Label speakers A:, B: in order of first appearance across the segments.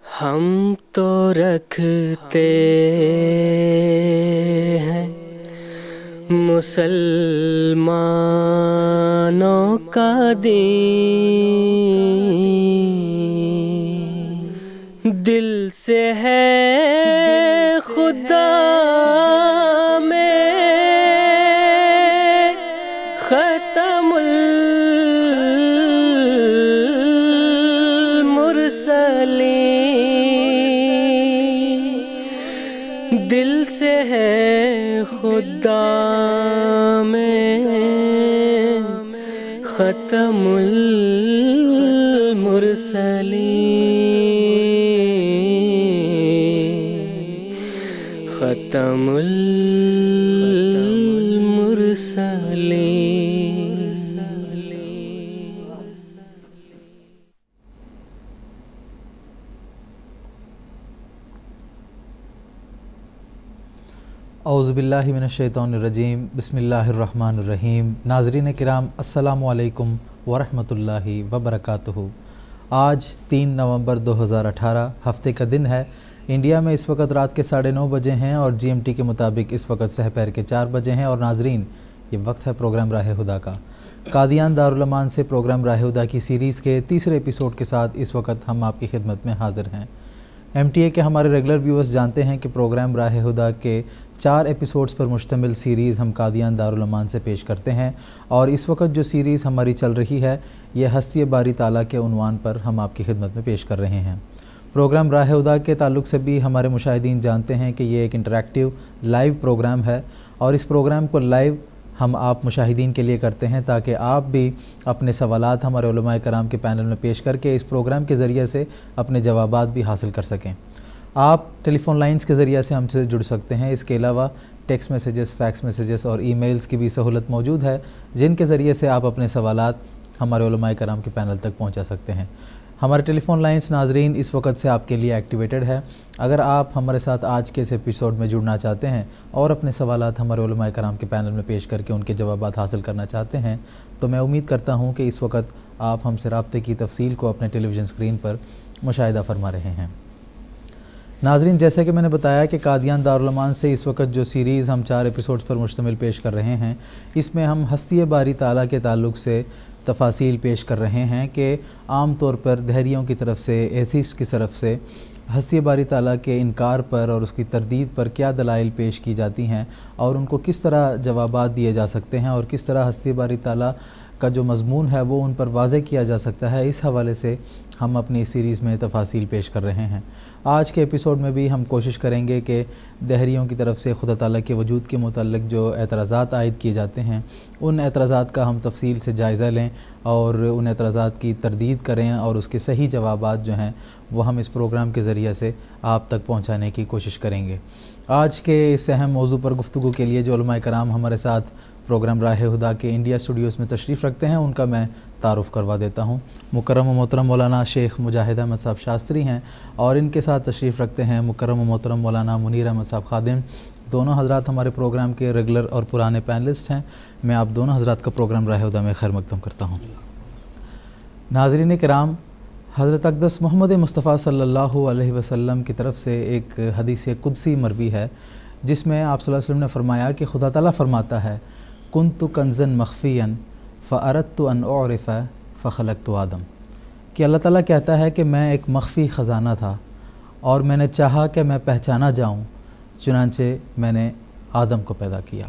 A: ہم تو رکھتے ہیں مسلمانوں کا دین، دل سے ہے خدا میں ختم المرسلین، دل سے ہے خدا میں ختم المرسلین، ختم المرسلین۔
B: اعوذ باللہ من الشیطان الرجیم، بسم اللہ الرحمن الرحیم۔ ناظرین کرام، السلام علیکم ورحمۃ اللہ وبرکاتہ۔ آج 3 نومبر 2018 ہفتے کا دن ہے۔ انڈیا میں اس وقت رات کے 9:30 بجے ہیں اور جی ایم ٹی کے مطابق اس وقت سحر کے 4 بجے ہیں۔ اور ناظرین، یہ وقت ہے پروگرام راہ ہدیٰ کا۔ قادیان دارالامان سے پروگرام راہ ہدیٰ کی سیریز کے تیسرے ایپیسوڈ کے ساتھ اس وقت ہم آپ کی خدمت میں حاضر ہیں۔ ایم ٹی اے کے ہمارے ریگولر ویورز جانتے ہیں کہ پروگرام راہ ہدیٰ کے 4 ایپیسوڈز پر مشتمل سیریز ہم قادیان دارالامان سے پیش کرتے ہیں، اور اس وقت جو سیریز ہماری چل رہی ہے یہ ہستی باری تعالیٰ کے عنوان پر ہم آپ کی خدمت میں پیش کر رہے ہیں۔ پروگرام راہ ہدیٰ کے تعلق سے بھی ہمارے مشاہدین جانتے ہیں کہ یہ ایک انٹریکٹیو لائیو پروگرام ہے، اور اس پروگرام کو لائیو ہم آپ مشاہدین کے لیے کرتے ہیں تاکہ آپ بھی اپنے سوالات ہمارے علماء کرام کے پینل میں پیش کر کے اس پروگرام کے ذریعے سے اپنے جوابات بھی حاصل کر سکیں۔ آپ ٹیلی فون لائنز کے ذریعے سے ہم سے جڑ سکتے ہیں، اس کے علاوہ ٹیکسٹ میسیجز، فیکس میسیجز اور ای میلز کی بھی سہولت موجود ہے، جن کے ذریعے سے آپ اپنے سوالات ہمارے علماء کرام کے پینل تک پہنچا سکتے ہیں۔ ہمارے ٹیلی فون لائنز ناظرین اس وقت سے آپ کے لیے ایکٹیویٹڈ ہے۔ اگر آپ ہمارے ساتھ آج کے اس ایپیسوڈ میں جڑنا چاہتے ہیں اور اپنے سوالات ہمارے علماء کرام کے پینل میں پیش کر کے ان کے جوابات حاصل کرنا چاہتے ہیں، تو میں امید کرتا ہوں کہ اس وقت آپ ہم سے رابطے کی تفصیل کو اپنے ٹیلی ویژن اسکرین پر مشاہدہ فرما رہے ہیں۔ ناظرین، جیسے کہ میں نے بتایا کہ قادیان دارالامان سے اس وقت جو سیریز ہم 4 ایپیسوڈز پر مشتمل پیش کر رہے ہیں، اس میں ہم ہستی باری تعالیٰ کے تعلق سے تفاصیل پیش کر رہے ہیں کہ عام طور پر دہریوں کی طرف سے، ایتھیسٹ کی طرف سے ہستی باری تعالیٰ کے انکار پر اور اس کی تردید پر کیا دلائل پیش کی جاتی ہیں، اور ان کو کس طرح جوابات دیے جا سکتے ہیں، اور کس طرح ہستی باری تعالیٰ کا جو مضمون ہے وہ ان پر واضح کیا جا سکتا ہے۔ اس حوالے سے ہم اپنی سیریز میں تفاصیل پیش کر رہے ہیں۔ آج کے ایپیسوڈ میں بھی ہم کوشش کریں گے کہ دہریوں کی طرف سے خدا تعالیٰ کے وجود کے متعلق جو اعتراضات عائد کیے جاتے ہیں، ان اعتراضات کا ہم تفصیل سے جائزہ لیں اور ان اعتراضات کی تردید کریں، اور اس کے صحیح جوابات جو ہیں وہ ہم اس پروگرام کے ذریعے سے آپ تک پہنچانے کی کوشش کریں گے۔ آج کے اس اہم موضوع پر گفتگو کے لیے جو علماء کرام ہمارے ساتھ پروگرام راہ ہدیٰ کے انڈیا اسٹوڈیوز میں تشریف رکھتے ہیں، ان کا میں تعارف کروا دیتا ہوں۔ مکرم و محترم مولانا شیخ مجاہد احمد صاحب شاستری ہیں، اور ان کے ساتھ تشریف رکھتے ہیں مکرم و محترم مولانا منیر احمد صاحب خادم۔ دونوں حضرات ہمارے پروگرام کے ریگولر اور پرانے پینلسٹ ہیں۔ میں آپ دونوں حضرات کا پروگرام راہ ہدیٰ میں خیر مقدم کرتا ہوں۔ ناظرین کرام، حضرت اقدس محمد مصطفیٰ صلی اللہ علیہ وسلم کی طرف سے ایک حدیث قدسی مروی ہے، جس میں آپ صلی اللہ علیہ وسلم نے فرمایا کہ خدا تعالیٰ فرماتا ہے، کنت کنزا مخفیا فاردت ان اعرف فخلقت آدم، کہ اللہ تعالیٰ کہتا ہے کہ میں ایک مخفی خزانہ تھا اور میں نے چاہا کہ میں پہچانا جاؤں، چنانچہ میں نے آدم کو پیدا کیا۔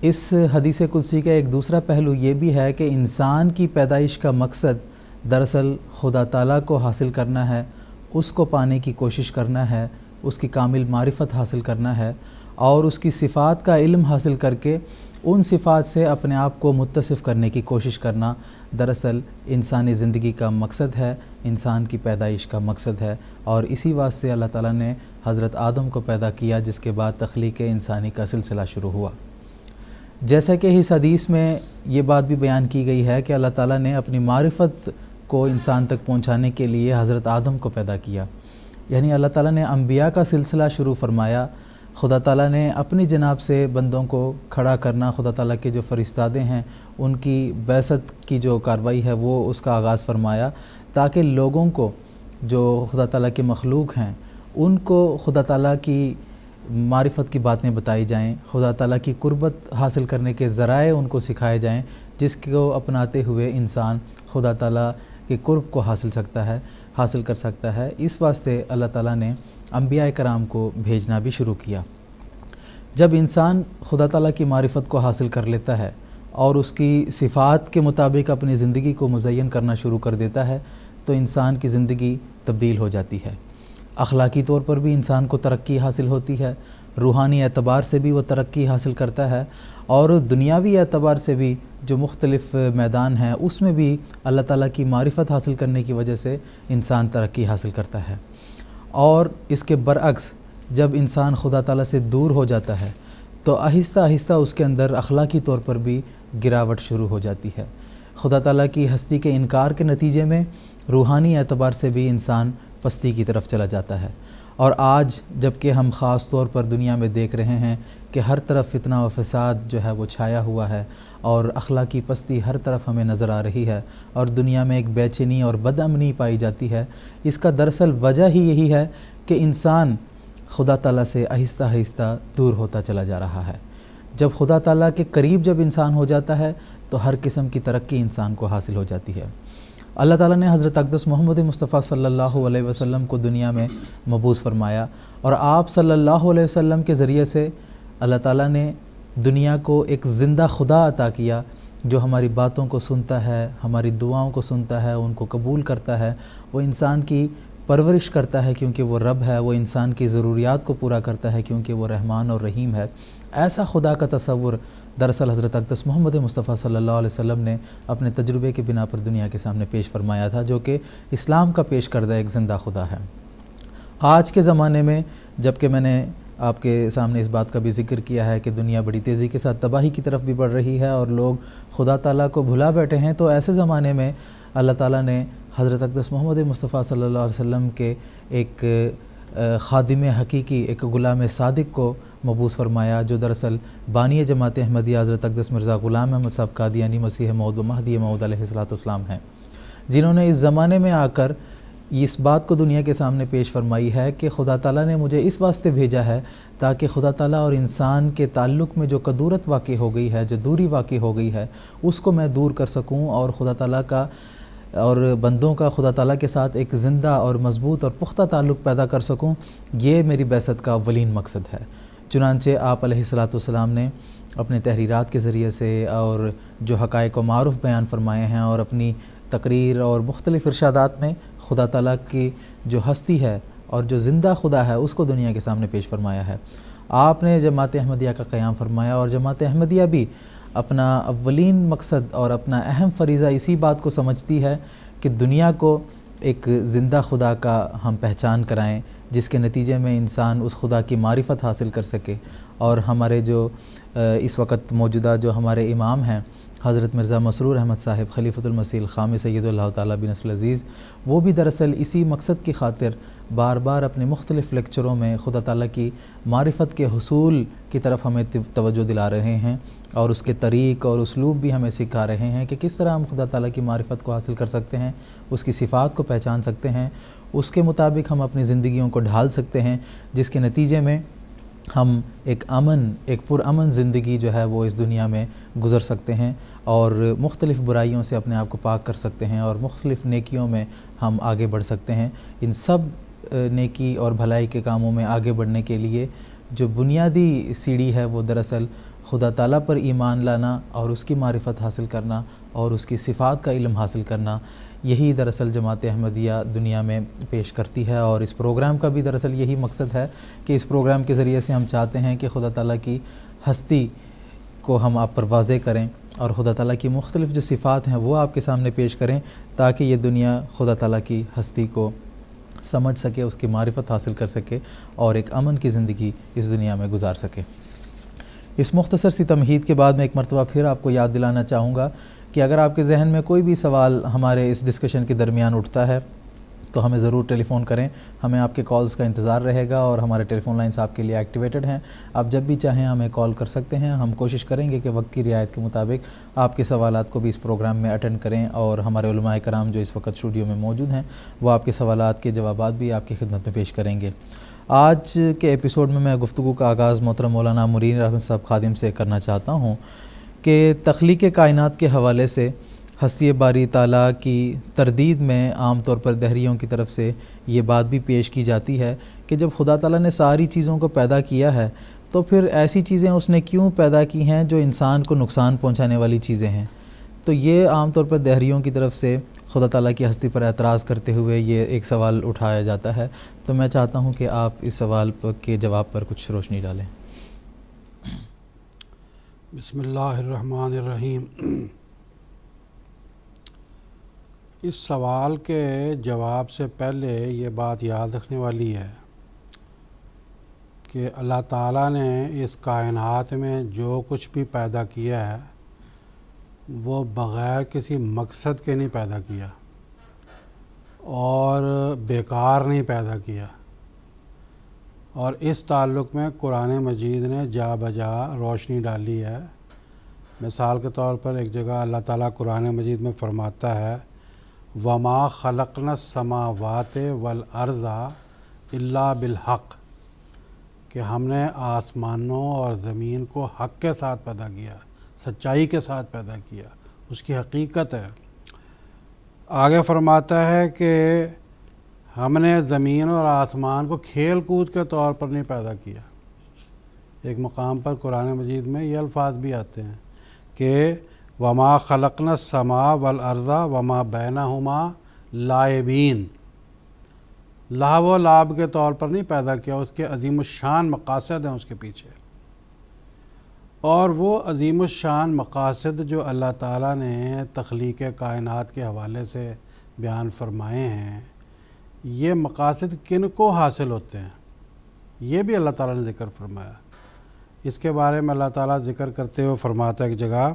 B: اس حدیث قدسی کا ایک دوسرا پہلو یہ بھی ہے کہ انسان کی پیدائش کا مقصد دراصل خدا تعالیٰ کو حاصل کرنا ہے، اس کو پانے کی کوشش کرنا ہے، اس کی کامل معرفت حاصل کرنا ہے، اور اس کی صفات کا علم حاصل کر کے ان صفات سے اپنے آپ کو متصف کرنے کی کوشش کرنا دراصل انسانی زندگی کا مقصد ہے، انسان کی پیدائش کا مقصد ہے۔ اور اسی واسطے اللہ تعالیٰ نے حضرت آدم کو پیدا کیا، جس کے بعد تخلیق انسانی کا سلسلہ شروع ہوا۔ جیسا کہ اس حدیث میں یہ بات بھی بیان کی گئی ہے کہ اللہ تعالیٰ نے اپنی معرفت کو انسان تک پہنچانے کے لیے حضرت آدم کو پیدا کیا، یعنی اللہ تعالیٰ نے انبیاء کا سلسلہ شروع فرمایا۔ خدا تعالیٰ نے اپنی جناب سے بندوں کو کھڑا کرنا، خدا تعالیٰ کے جو فرشتادے ہیں ان کی بعثت کی جو کارروائی ہے وہ اس کا آغاز فرمایا، تاکہ لوگوں کو جو خدا تعالیٰ کے مخلوق ہیں ان کو خدا تعالیٰ کی معرفت کی باتیں بتائی جائیں، خدا تعالیٰ کی قربت حاصل کرنے کے ذرائع ان کو سکھائے جائیں، جس کو اپناتے ہوئے انسان خدا تعالیٰ کے قرب کو حاصل کر سکتا ہے۔ اس واسطے اللہ تعالیٰ نے انبیاء کرام کو بھیجنا بھی شروع کیا۔ جب انسان خدا تعالیٰ کی معرفت کو حاصل کر لیتا ہے اور اس کی صفات کے مطابق اپنی زندگی کو مزین کرنا شروع کر دیتا ہے تو انسان کی زندگی تبدیل ہو جاتی ہے۔ اخلاقی طور پر بھی انسان کو ترقی حاصل ہوتی ہے، روحانی اعتبار سے بھی وہ ترقی حاصل کرتا ہے، اور دنیاوی اعتبار سے بھی جو مختلف میدان ہیں اس میں بھی اللہ تعالیٰ کی معرفت حاصل کرنے کی وجہ سے انسان ترقی حاصل کرتا ہے۔ اور اس کے برعکس جب انسان خدا تعالیٰ سے دور ہو جاتا ہے تو آہستہ آہستہ اس کے اندر اخلاقی طور پر بھی گراوٹ شروع ہو جاتی ہے۔ خدا تعالیٰ کی ہستی کے انکار کے نتیجے میں روحانی اعتبار سے بھی انسان پستی کی طرف چلا جاتا ہے۔ اور آج جب کہ ہم خاص طور پر دنیا میں دیکھ رہے ہیں کہ ہر طرف فتنہ و فساد جو ہے وہ چھایا ہوا ہے اور اخلاقی پستی ہر طرف ہمیں نظر آ رہی ہے، اور دنیا میں ایک بے چینی اور بد امنی پائی جاتی ہے، اس کا دراصل وجہ ہی یہی ہے کہ انسان خدا تعالیٰ سے آہستہ آہستہ دور ہوتا چلا جا رہا ہے۔ جب خدا تعالیٰ کے قریب جب انسان ہو جاتا ہے تو ہر قسم کی ترقی انسان کو حاصل ہو جاتی ہے۔ اللہ تعالیٰ نے حضرت اقدس محمد مصطفیٰ صلی اللہ علیہ وسلم کو دنیا میں مبعوث فرمایا، اور آپ صلی اللہ علیہ وسلم کے ذریعے سے اللہ تعالیٰ نے دنیا کو ایک زندہ خدا عطا کیا جو ہماری باتوں کو سنتا ہے، ہماری دعاؤں کو سنتا ہے، ان کو قبول کرتا ہے، وہ انسان کی پرورش کرتا ہے کیونکہ وہ رب ہے، وہ انسان کی ضروریات کو پورا کرتا ہے کیونکہ وہ رحمان اور رحیم ہے۔ ایسا خدا کا تصور دراصل حضرت اقدس محمد مصطفیٰ صلی اللہ علیہ وسلم نے اپنے تجربے کے بنا پر دنیا کے سامنے پیش فرمایا تھا، جو کہ اسلام کا پیش کردہ ایک زندہ خدا ہے۔ آج کے زمانے میں جب کہ میں نے آپ کے سامنے اس بات کا بھی ذکر کیا ہے کہ دنیا بڑی تیزی کے ساتھ تباہی کی طرف بھی بڑھ رہی ہے اور لوگ خدا تعالیٰ کو بھلا بیٹھے ہیں، تو ایسے زمانے میں اللہ تعالیٰ نے حضرت اقدس محمد مصطفیٰ صلی اللہ علیہ وسلم کے ایک خادم حقیقی، ایک غلام صادق کو مبعوث فرمایا، جو دراصل بانی جماعت احمدیہ حضرت اقدس مرزا غلام احمد صاحب قادیانی مسیح موعود و مہدی موعود علیہ السلام ہیں، جنہوں نے اس زمانے میں آ کر اس بات کو دنیا کے سامنے پیش فرمائی ہے کہ خدا تعالیٰ نے مجھے اس واسطے بھیجا ہے تاکہ خدا تعالیٰ اور انسان کے تعلق میں جو کدورت واقع ہو گئی ہے، جو دوری واقع ہو گئی ہے، اس کو میں دور کر سکوں اور خدا تعالیٰ کا اور بندوں کا خدا تعالیٰ کے ساتھ ایک زندہ اور مضبوط اور پختہ تعلق پیدا کر سکوں۔ یہ میری بعثت کا اولین مقصد ہے۔ چنانچہ آپ علیہ السلام نے اپنے تحریرات کے ذریعے سے اور جو حقائق و معروف بیان فرمائے ہیں اور اپنی تقریر اور مختلف ارشادات میں خدا تعالیٰ کی جو ہستی ہے اور جو زندہ خدا ہے اس کو دنیا کے سامنے پیش فرمایا ہے۔ آپ نے جماعت احمدیہ کا قیام فرمایا، اور جماعت احمدیہ بھی اپنا اولین مقصد اور اپنا اہم فریضہ اسی بات کو سمجھتی ہے کہ دنیا کو ایک زندہ خدا کا ہم پہچان کرائیں، جس کے نتیجے میں انسان اس خدا کی معرفت حاصل کر سکے۔ اور ہمارے جو اس وقت موجودہ جو ہمارے امام ہیں حضرت مرزا مسرور احمد صاحب خلیفۃ المسیح الخامس سید اللہ تعالیٰ بن نصر العزیز، وہ بھی دراصل اسی مقصد کی خاطر بار بار اپنے مختلف لیکچروں میں خدا تعالیٰ کی معرفت کے حصول کی طرف ہمیں توجہ دلا رہے ہیں، اور اس کے طریق اور اسلوب بھی ہمیں سکھا رہے ہیں کہ کس طرح ہم خدا تعالیٰ کی معرفت کو حاصل کر سکتے ہیں، اس کی صفات کو پہچان سکتے ہیں، اس کے مطابق ہم اپنی زندگیوں کو ڈھال سکتے ہیں، جس کے نتیجے میں ہم ایک پرامن زندگی جو ہے وہ اس دنیا میں گزر سکتے ہیں، اور مختلف برائیوں سے اپنے آپ کو پاک کر سکتے ہیں، اور مختلف نیکیوں میں ہم آگے بڑھ سکتے ہیں۔ ان سب نیکی اور بھلائی کے کاموں میں آگے بڑھنے کے لیے جو بنیادی سیڑھی ہے وہ دراصل خدا تعالیٰ پر ایمان لانا اور اس کی معرفت حاصل کرنا اور اس کی صفات کا علم حاصل کرنا، یہی دراصل جماعت احمدیہ دنیا میں پیش کرتی ہے۔ اور اس پروگرام کا بھی دراصل یہی مقصد ہے کہ اس پروگرام کے ذریعے سے ہم چاہتے ہیں کہ خدا تعالیٰ کی ہستی کو ہم آپ پر واضح کریں اور خدا تعالیٰ کی مختلف جو صفات ہیں وہ آپ کے سامنے پیش کریں، تاکہ یہ دنیا خدا تعالیٰ کی ہستی کو سمجھ سکے، اس کی معرفت حاصل کر سکے اور ایک امن کی زندگی اس دنیا میں گزار سکے۔ اس مختصر سی تمہید کے بعد میں ایک مرتبہ پھر آپ کو یاد دلانا چاہوں گا کہ اگر آپ کے ذہن میں کوئی بھی سوال ہمارے اس ڈسکشن کے درمیان اٹھتا ہے تو ہمیں ضرور ٹیلی فون کریں. ہمیں آپ کے کالز کا انتظار رہے گا اور ہمارے ٹیلی فون لائنس آپ کے لیے ایکٹیویٹڈ ہیں. آپ جب بھی چاہیں ہمیں کال کر سکتے ہیں. ہم کوشش کریں گے کہ وقت کی رعایت کے مطابق آپ کے سوالات کو بھی اس پروگرام میں اٹینڈ کریں اور ہمارے علماء کرام جو اس وقت اسٹوڈیو میں موجود ہیں وہ آپ کے سوالات کے جوابات بھی آپ کی خدمت میں پیش کریں گے. آج کے ایپیسوڈ میں گفتگو کا آغاز محترم مولانا معین احمد صاحب خادم سے کرنا چاہتا ہوں کہ تخلیق کائنات کے حوالے سے ہستی باری تعالیٰ کی تردید میں عام طور پر دہریوں کی طرف سے یہ بات بھی پیش کی جاتی ہے کہ جب خدا تعالیٰ نے ساری چیزوں کو پیدا کیا ہے تو پھر ایسی چیزیں اس نے کیوں پیدا کی ہیں جو انسان کو نقصان پہنچانے والی چیزیں ہیں. تو یہ عام طور پر دہریوں کی طرف سے خدا تعالیٰ کی ہستی پر اعتراض کرتے ہوئے یہ ایک سوال اٹھایا جاتا ہے. تو میں چاہتا ہوں کہ آپ اس سوال کے جواب پر کچھ روشنی ڈالیں.
C: بسم اللہ الرحمن الرحیم. اس سوال کے جواب سے پہلے یہ بات یاد رکھنے والی ہے کہ اللہ تعالیٰ نے اس کائنات میں جو کچھ بھی پیدا کیا ہے وہ بغیر کسی مقصد کے نہیں پیدا کیا اور بیکار نہیں پیدا کیا. اور اس تعلق میں قرآن مجید نے جا بجا روشنی ڈالی ہے. مثال کے طور پر ایک جگہ اللہ تعالیٰ قرآن مجید میں فرماتا ہے وَمَا خَلَقْنَا السَّمَاوَاتِ وَالْأَرْضَ إِلَّا بِالْحَقِّ کہ ہم نے آسمانوں اور زمین کو حق کے ساتھ پیدا کیا، سچائی کے ساتھ پیدا کیا، اس کی حقیقت ہے. آگے فرماتا ہے کہ ہم نے زمین اور آسمان کو کھیل کود کے طور پر نہیں پیدا کیا. ایک مقام پر قرآن مجید میں یہ الفاظ بھی آتے ہیں کہ وَمَا خَلَقْنَا السَّمَاءَ وَالْأَرْضَ وَمَا بَيْنَهُمَا لَاعِبِينَ لہو و لعب کے طور پر نہیں پیدا کیا، اس کے عظیم الشان مقاصد ہیں اس کے پیچھے. اور وہ عظیم الشان مقاصد جو اللہ تعالیٰ نے تخلیق کائنات کے حوالے سے بیان فرمائے ہیں یہ مقاصد کن کو حاصل ہوتے ہیں یہ بھی اللہ تعالیٰ نے ذکر فرمایا. اس کے بارے میں اللہ تعالیٰ ذکر کرتے ہوئے فرماتا ہے ایک جگہ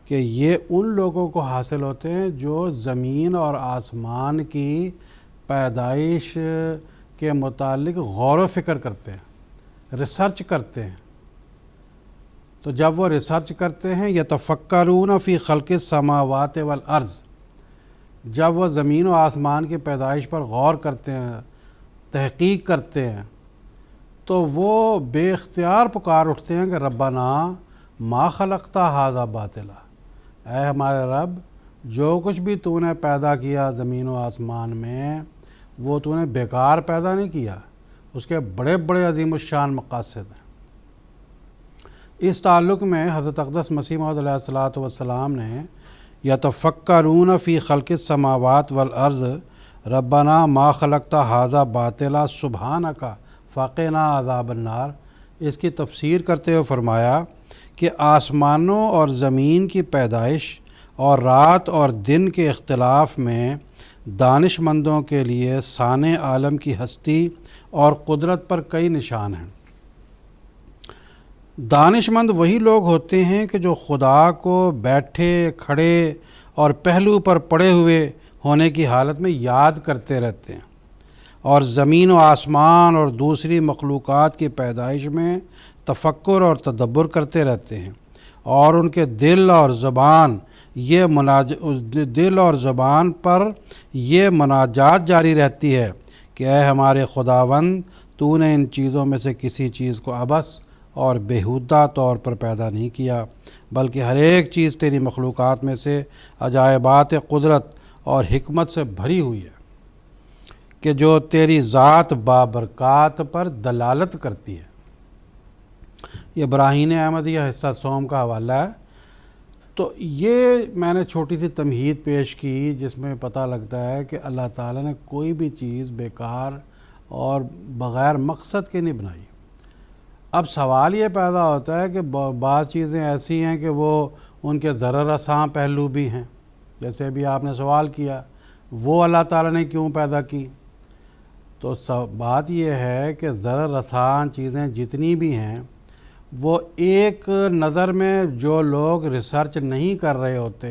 C: کہ یہ ان لوگوں کو حاصل ہوتے ہیں جو زمین اور آسمان کی پیدائش کے متعلق غور و فکر کرتے ہیں، ریسرچ کرتے ہیں. تو جب وہ ریسرچ کرتے ہیں یتفکرون فی خلق السماوات والارض، جب وہ زمین و آسمان کی پیدائش پر غور کرتے ہیں، تحقیق کرتے ہیں، تو وہ بے اختیار پکار اٹھتے ہیں کہ ربنا ما خلقتا ھذا باطلا، اے ہمارے رب جو کچھ بھی تو نے پیدا کیا زمین و آسمان میں وہ تو نے بیکار پیدا نہیں کیا، اس کے بڑے بڑے عظیم الشان مقاصد ہیں. اس تعلق میں حضرت اقدس مسیح موعود علیہ الصلوۃ والسلام نے یتفکرون فی خلق السماوات والارض ربنا ما خلقتا ھذا باطلا سبحانک فقنا عذاب النار اس کی تفسیر کرتے ہوئے فرمایا کہ آسمانوں اور زمین کی پیدائش اور رات اور دن کے اختلاف میں دانش مندوں کے لیے صانع عالم کی ہستی اور قدرت پر کئی نشان ہیں. دانش مند وہی لوگ ہوتے ہیں کہ جو خدا کو بیٹھے کھڑے اور پہلو پر پڑے ہوئے ہونے کی حالت میں یاد کرتے رہتے ہیں اور زمین و آسمان اور دوسری مخلوقات کی پیدائش میں تفکر اور تدبر کرتے رہتے ہیں اور ان کے دل اور زبان پر یہ مناجات جاری رہتی ہے کہ اے ہمارے خداوند تو نے ان چیزوں میں سے کسی چیز کو عبث اور بیہودہ طور پر پیدا نہیں کیا بلکہ ہر ایک چیز تیری مخلوقات میں سے عجائبات قدرت اور حکمت سے بھری ہوئی ہے کہ جو تیری ذات بابرکات پر دلالت کرتی ہے. یہ براہین احمدیہ حصہ سوم کا حوالہ ہے. تو یہ میں نے چھوٹی سی تمہید پیش کی جس میں پتہ لگتا ہے کہ اللہ تعالیٰ نے کوئی بھی چیز بیکار اور بغیر مقصد کے نہیں بنائی. اب سوال یہ پیدا ہوتا ہے کہ بعض چیزیں ایسی ہیں کہ وہ ان کے ضرر رساں پہلو بھی ہیں، جیسے ابھی آپ نے سوال کیا وہ اللہ تعالیٰ نے کیوں پیدا کی. تو بات یہ ہے کہ ضرر رساں چیزیں جتنی بھی ہیں وہ ایک نظر میں جو لوگ ریسرچ نہیں کر رہے ہوتے،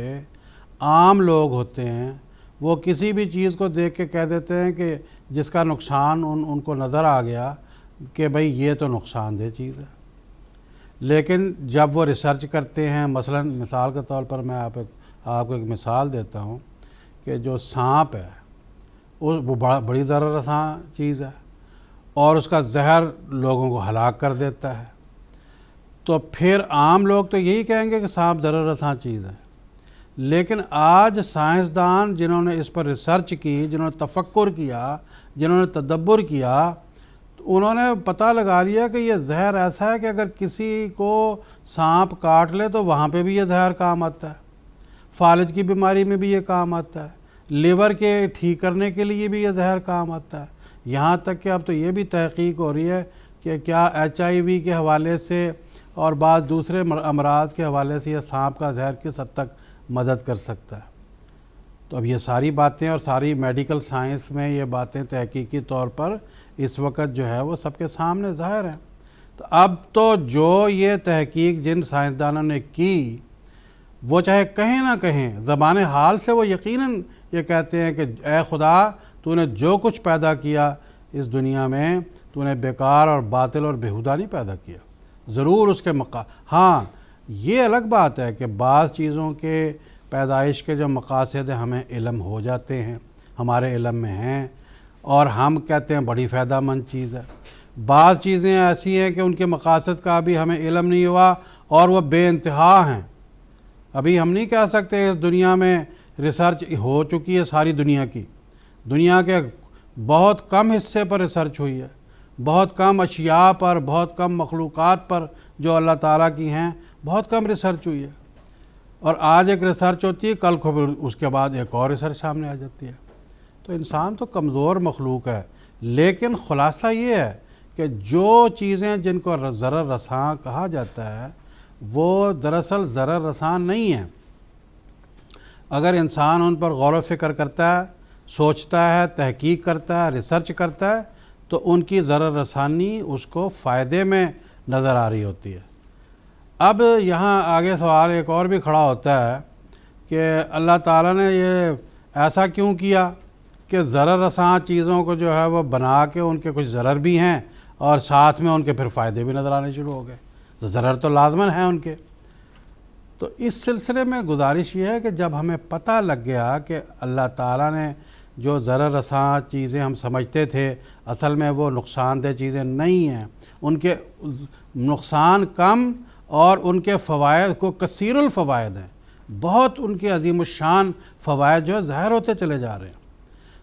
C: عام لوگ ہوتے ہیں، وہ کسی بھی چیز کو دیکھ کے کہہ دیتے ہیں کہ جس کا نقصان ان کو نظر آ گیا کہ بھئی یہ تو نقصان دہ چیز ہے، لیکن جب وہ ریسرچ کرتے ہیں، مثلا مثال کے طور پر میں آپ کو ایک مثال دیتا ہوں کہ جو سانپ ہے وہ بڑی ضرر رساں چیز ہے اور اس کا زہر لوگوں کو ہلاک کر دیتا ہے، تو پھر عام لوگ تو یہی کہیں گے کہ سانپ ضرر رساں چیز ہے، لیکن آج سائنسدان جنہوں نے اس پر ریسرچ کی، جنہوں نے تفکر کیا، جنہوں نے تدبر کیا، انہوں نے پتہ لگا لیا کہ یہ زہر ایسا ہے کہ اگر کسی کو سانپ کاٹ لے تو وہاں پہ بھی یہ زہر کام آتا ہے، فالج کی بیماری میں بھی یہ کام آتا ہے، لیور کے ٹھیک کرنے کے لیے بھی یہ زہر کام آتا ہے، یہاں تک کہ اب تو یہ بھی تحقیق ہو رہی ہے کہ کیا HIV کے حوالے سے اور بعض دوسرے امراض کے حوالے سے یہ سانپ کا زہر کس حد تک مدد کر سکتا ہے۔ تو اب یہ ساری باتیں اور ساری میڈیکل سائنس میں یہ باتیں تحقیقی طور پر اس وقت جو ہے وہ سب کے سامنے ظاہر ہیں۔ تو اب تو جو یہ تحقیق جن سائنسدانوں نے کی وہ چاہے کہیں نہ کہیں زبان حال سے وہ یقیناً یہ کہتے ہیں کہ اے خدا تو نے جو کچھ پیدا کیا اس دنیا میں تو نے بیکار اور باطل اور بیہودہ نہیں پیدا کیا، ضرور اس کے ہاں یہ الگ بات ہے کہ بعض چیزوں کے پیدائش کے جو مقاصد ہمیں علم ہو جاتے ہیں، ہمارے علم میں ہیں اور ہم کہتے ہیں بڑی فائدہ مند چیز ہے، بعض چیزیں ایسی ہیں کہ ان کے مقاصد کا بھی ہمیں علم نہیں ہوا اور وہ بے انتہا ہیں۔ ابھی ہم نہیں کہہ سکتے اس دنیا میں ریسرچ ہو چکی ہے ساری دنیا کی، دنیا کے بہت کم حصے پر ریسرچ ہوئی ہے، بہت کم اشیاء پر، بہت کم مخلوقات پر جو اللہ تعالیٰ کی ہیں بہت کم ریسرچ ہوئی ہے، اور آج ایک ریسرچ ہوتی ہے، کل کو اس کے بعد ایک اور ریسرچ سامنے آ جاتی ہے۔ تو انسان تو کمزور مخلوق ہے، لیکن خلاصہ یہ ہے کہ جو چیزیں جن کو ضرر رساں کہا جاتا ہے وہ دراصل ضرر رساں نہیں ہیں۔ اگر انسان ان پر غور و فکر کرتا ہے، سوچتا ہے، تحقیق کرتا ہے، ریسرچ کرتا ہے تو ان کی ضرر رسانی اس کو فائدے میں نظر آ رہی ہوتی ہے۔ اب یہاں آگے سوال ایک اور بھی کھڑا ہوتا ہے کہ اللہ تعالیٰ نے یہ ایسا کیوں کیا کہ ضرر رساں چیزوں کو جو ہے وہ بنا کے ان کے کچھ ضرر بھی ہیں اور ساتھ میں ان کے پھر فائدے بھی نظر آنے شروع ہو گئے، تو ضرر تو لازماً ہیں ان کے۔ تو اس سلسلے میں گزارش یہ ہے کہ جب ہمیں پتہ لگ گیا کہ اللہ تعالیٰ نے جو ضرر رساں چیزیں ہم سمجھتے تھے اصل میں وہ نقصان دہ چیزیں نہیں ہیں، ان کے نقصان کم اور ان کے فوائد کو کثیر الفوائد ہیں، بہت ان کے عظیم الشان فوائد جو ہے ظاہر ہوتے چلے جا رہے ہیں۔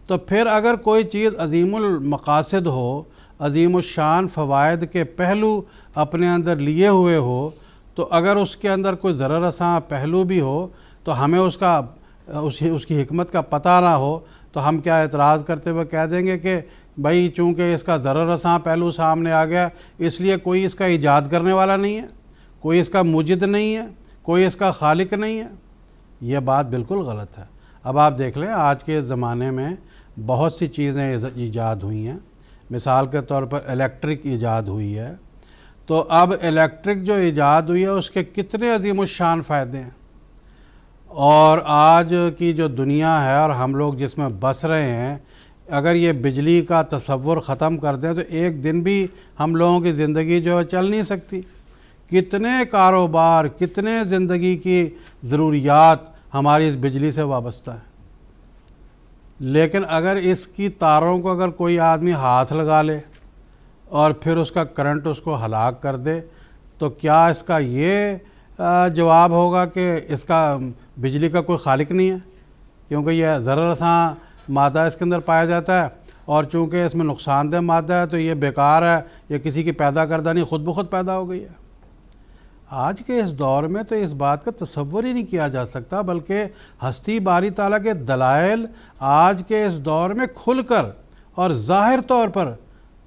C: تو پھر اگر کوئی چیز عظیم المقاصد ہو، عظیم الشان فوائد کے پہلو اپنے اندر لیے ہوئے ہو، تو اگر اس کے اندر کوئی ضرر رساں پہلو بھی ہو تو ہمیں اس کی حکمت کا پتہ نہ ہو تو ہم کیا اعتراض کرتے ہوئے کہہ دیں گے کہ بھائی چونکہ اس کا ضرر رساں پہلو سامنے آ گیا اس لیے کوئی اس کا ایجاد کرنے والا نہیں ہے، کوئی اس کا موجد نہیں ہے، کوئی اس کا خالق نہیں ہے۔ یہ بات بالکل غلط ہے۔ اب آپ دیکھ لیں آج کے زمانے میں بہت سی چیزیں ایجاد ہوئی ہیں، مثال کے طور پر الیکٹرک ایجاد ہوئی ہے، تو اب الیکٹرک جو ایجاد ہوئی ہے اس کے کتنے عظیم الشان فائدے ہیں، اور آج کی جو دنیا ہے اور ہم لوگ جس میں بس رہے ہیں اگر یہ بجلی کا تصور ختم کر دیں تو ایک دن بھی ہم لوگوں کی زندگی جو ہے چل نہیں سکتی۔ کتنے کاروبار، کتنے زندگی کی ضروریات ہماری اس بجلی سے وابستہ ہیں، لیکن اگر اس کی تاروں کو اگر کوئی آدمی ہاتھ لگا لے اور پھر اس کا کرنٹ اس کو ہلاک کر دے تو کیا اس کا یہ جواب ہوگا کہ اس کا بجلی کا کوئی خالق نہیں ہے، کیونکہ یہ ضرر رساں مادہ اس کے اندر پایا جاتا ہے اور چونکہ اس میں نقصان دہ مادہ ہے تو یہ بیکار ہے، یہ کسی کی پیدا کردہ نہیں، خود بخود پیدا ہو گئی ہے۔ آج کے اس دور میں تو اس بات کا تصور ہی نہیں کیا جا سکتا، بلکہ ہستی باری تعالیٰ کے دلائل آج کے اس دور میں کھل کر اور ظاہر طور پر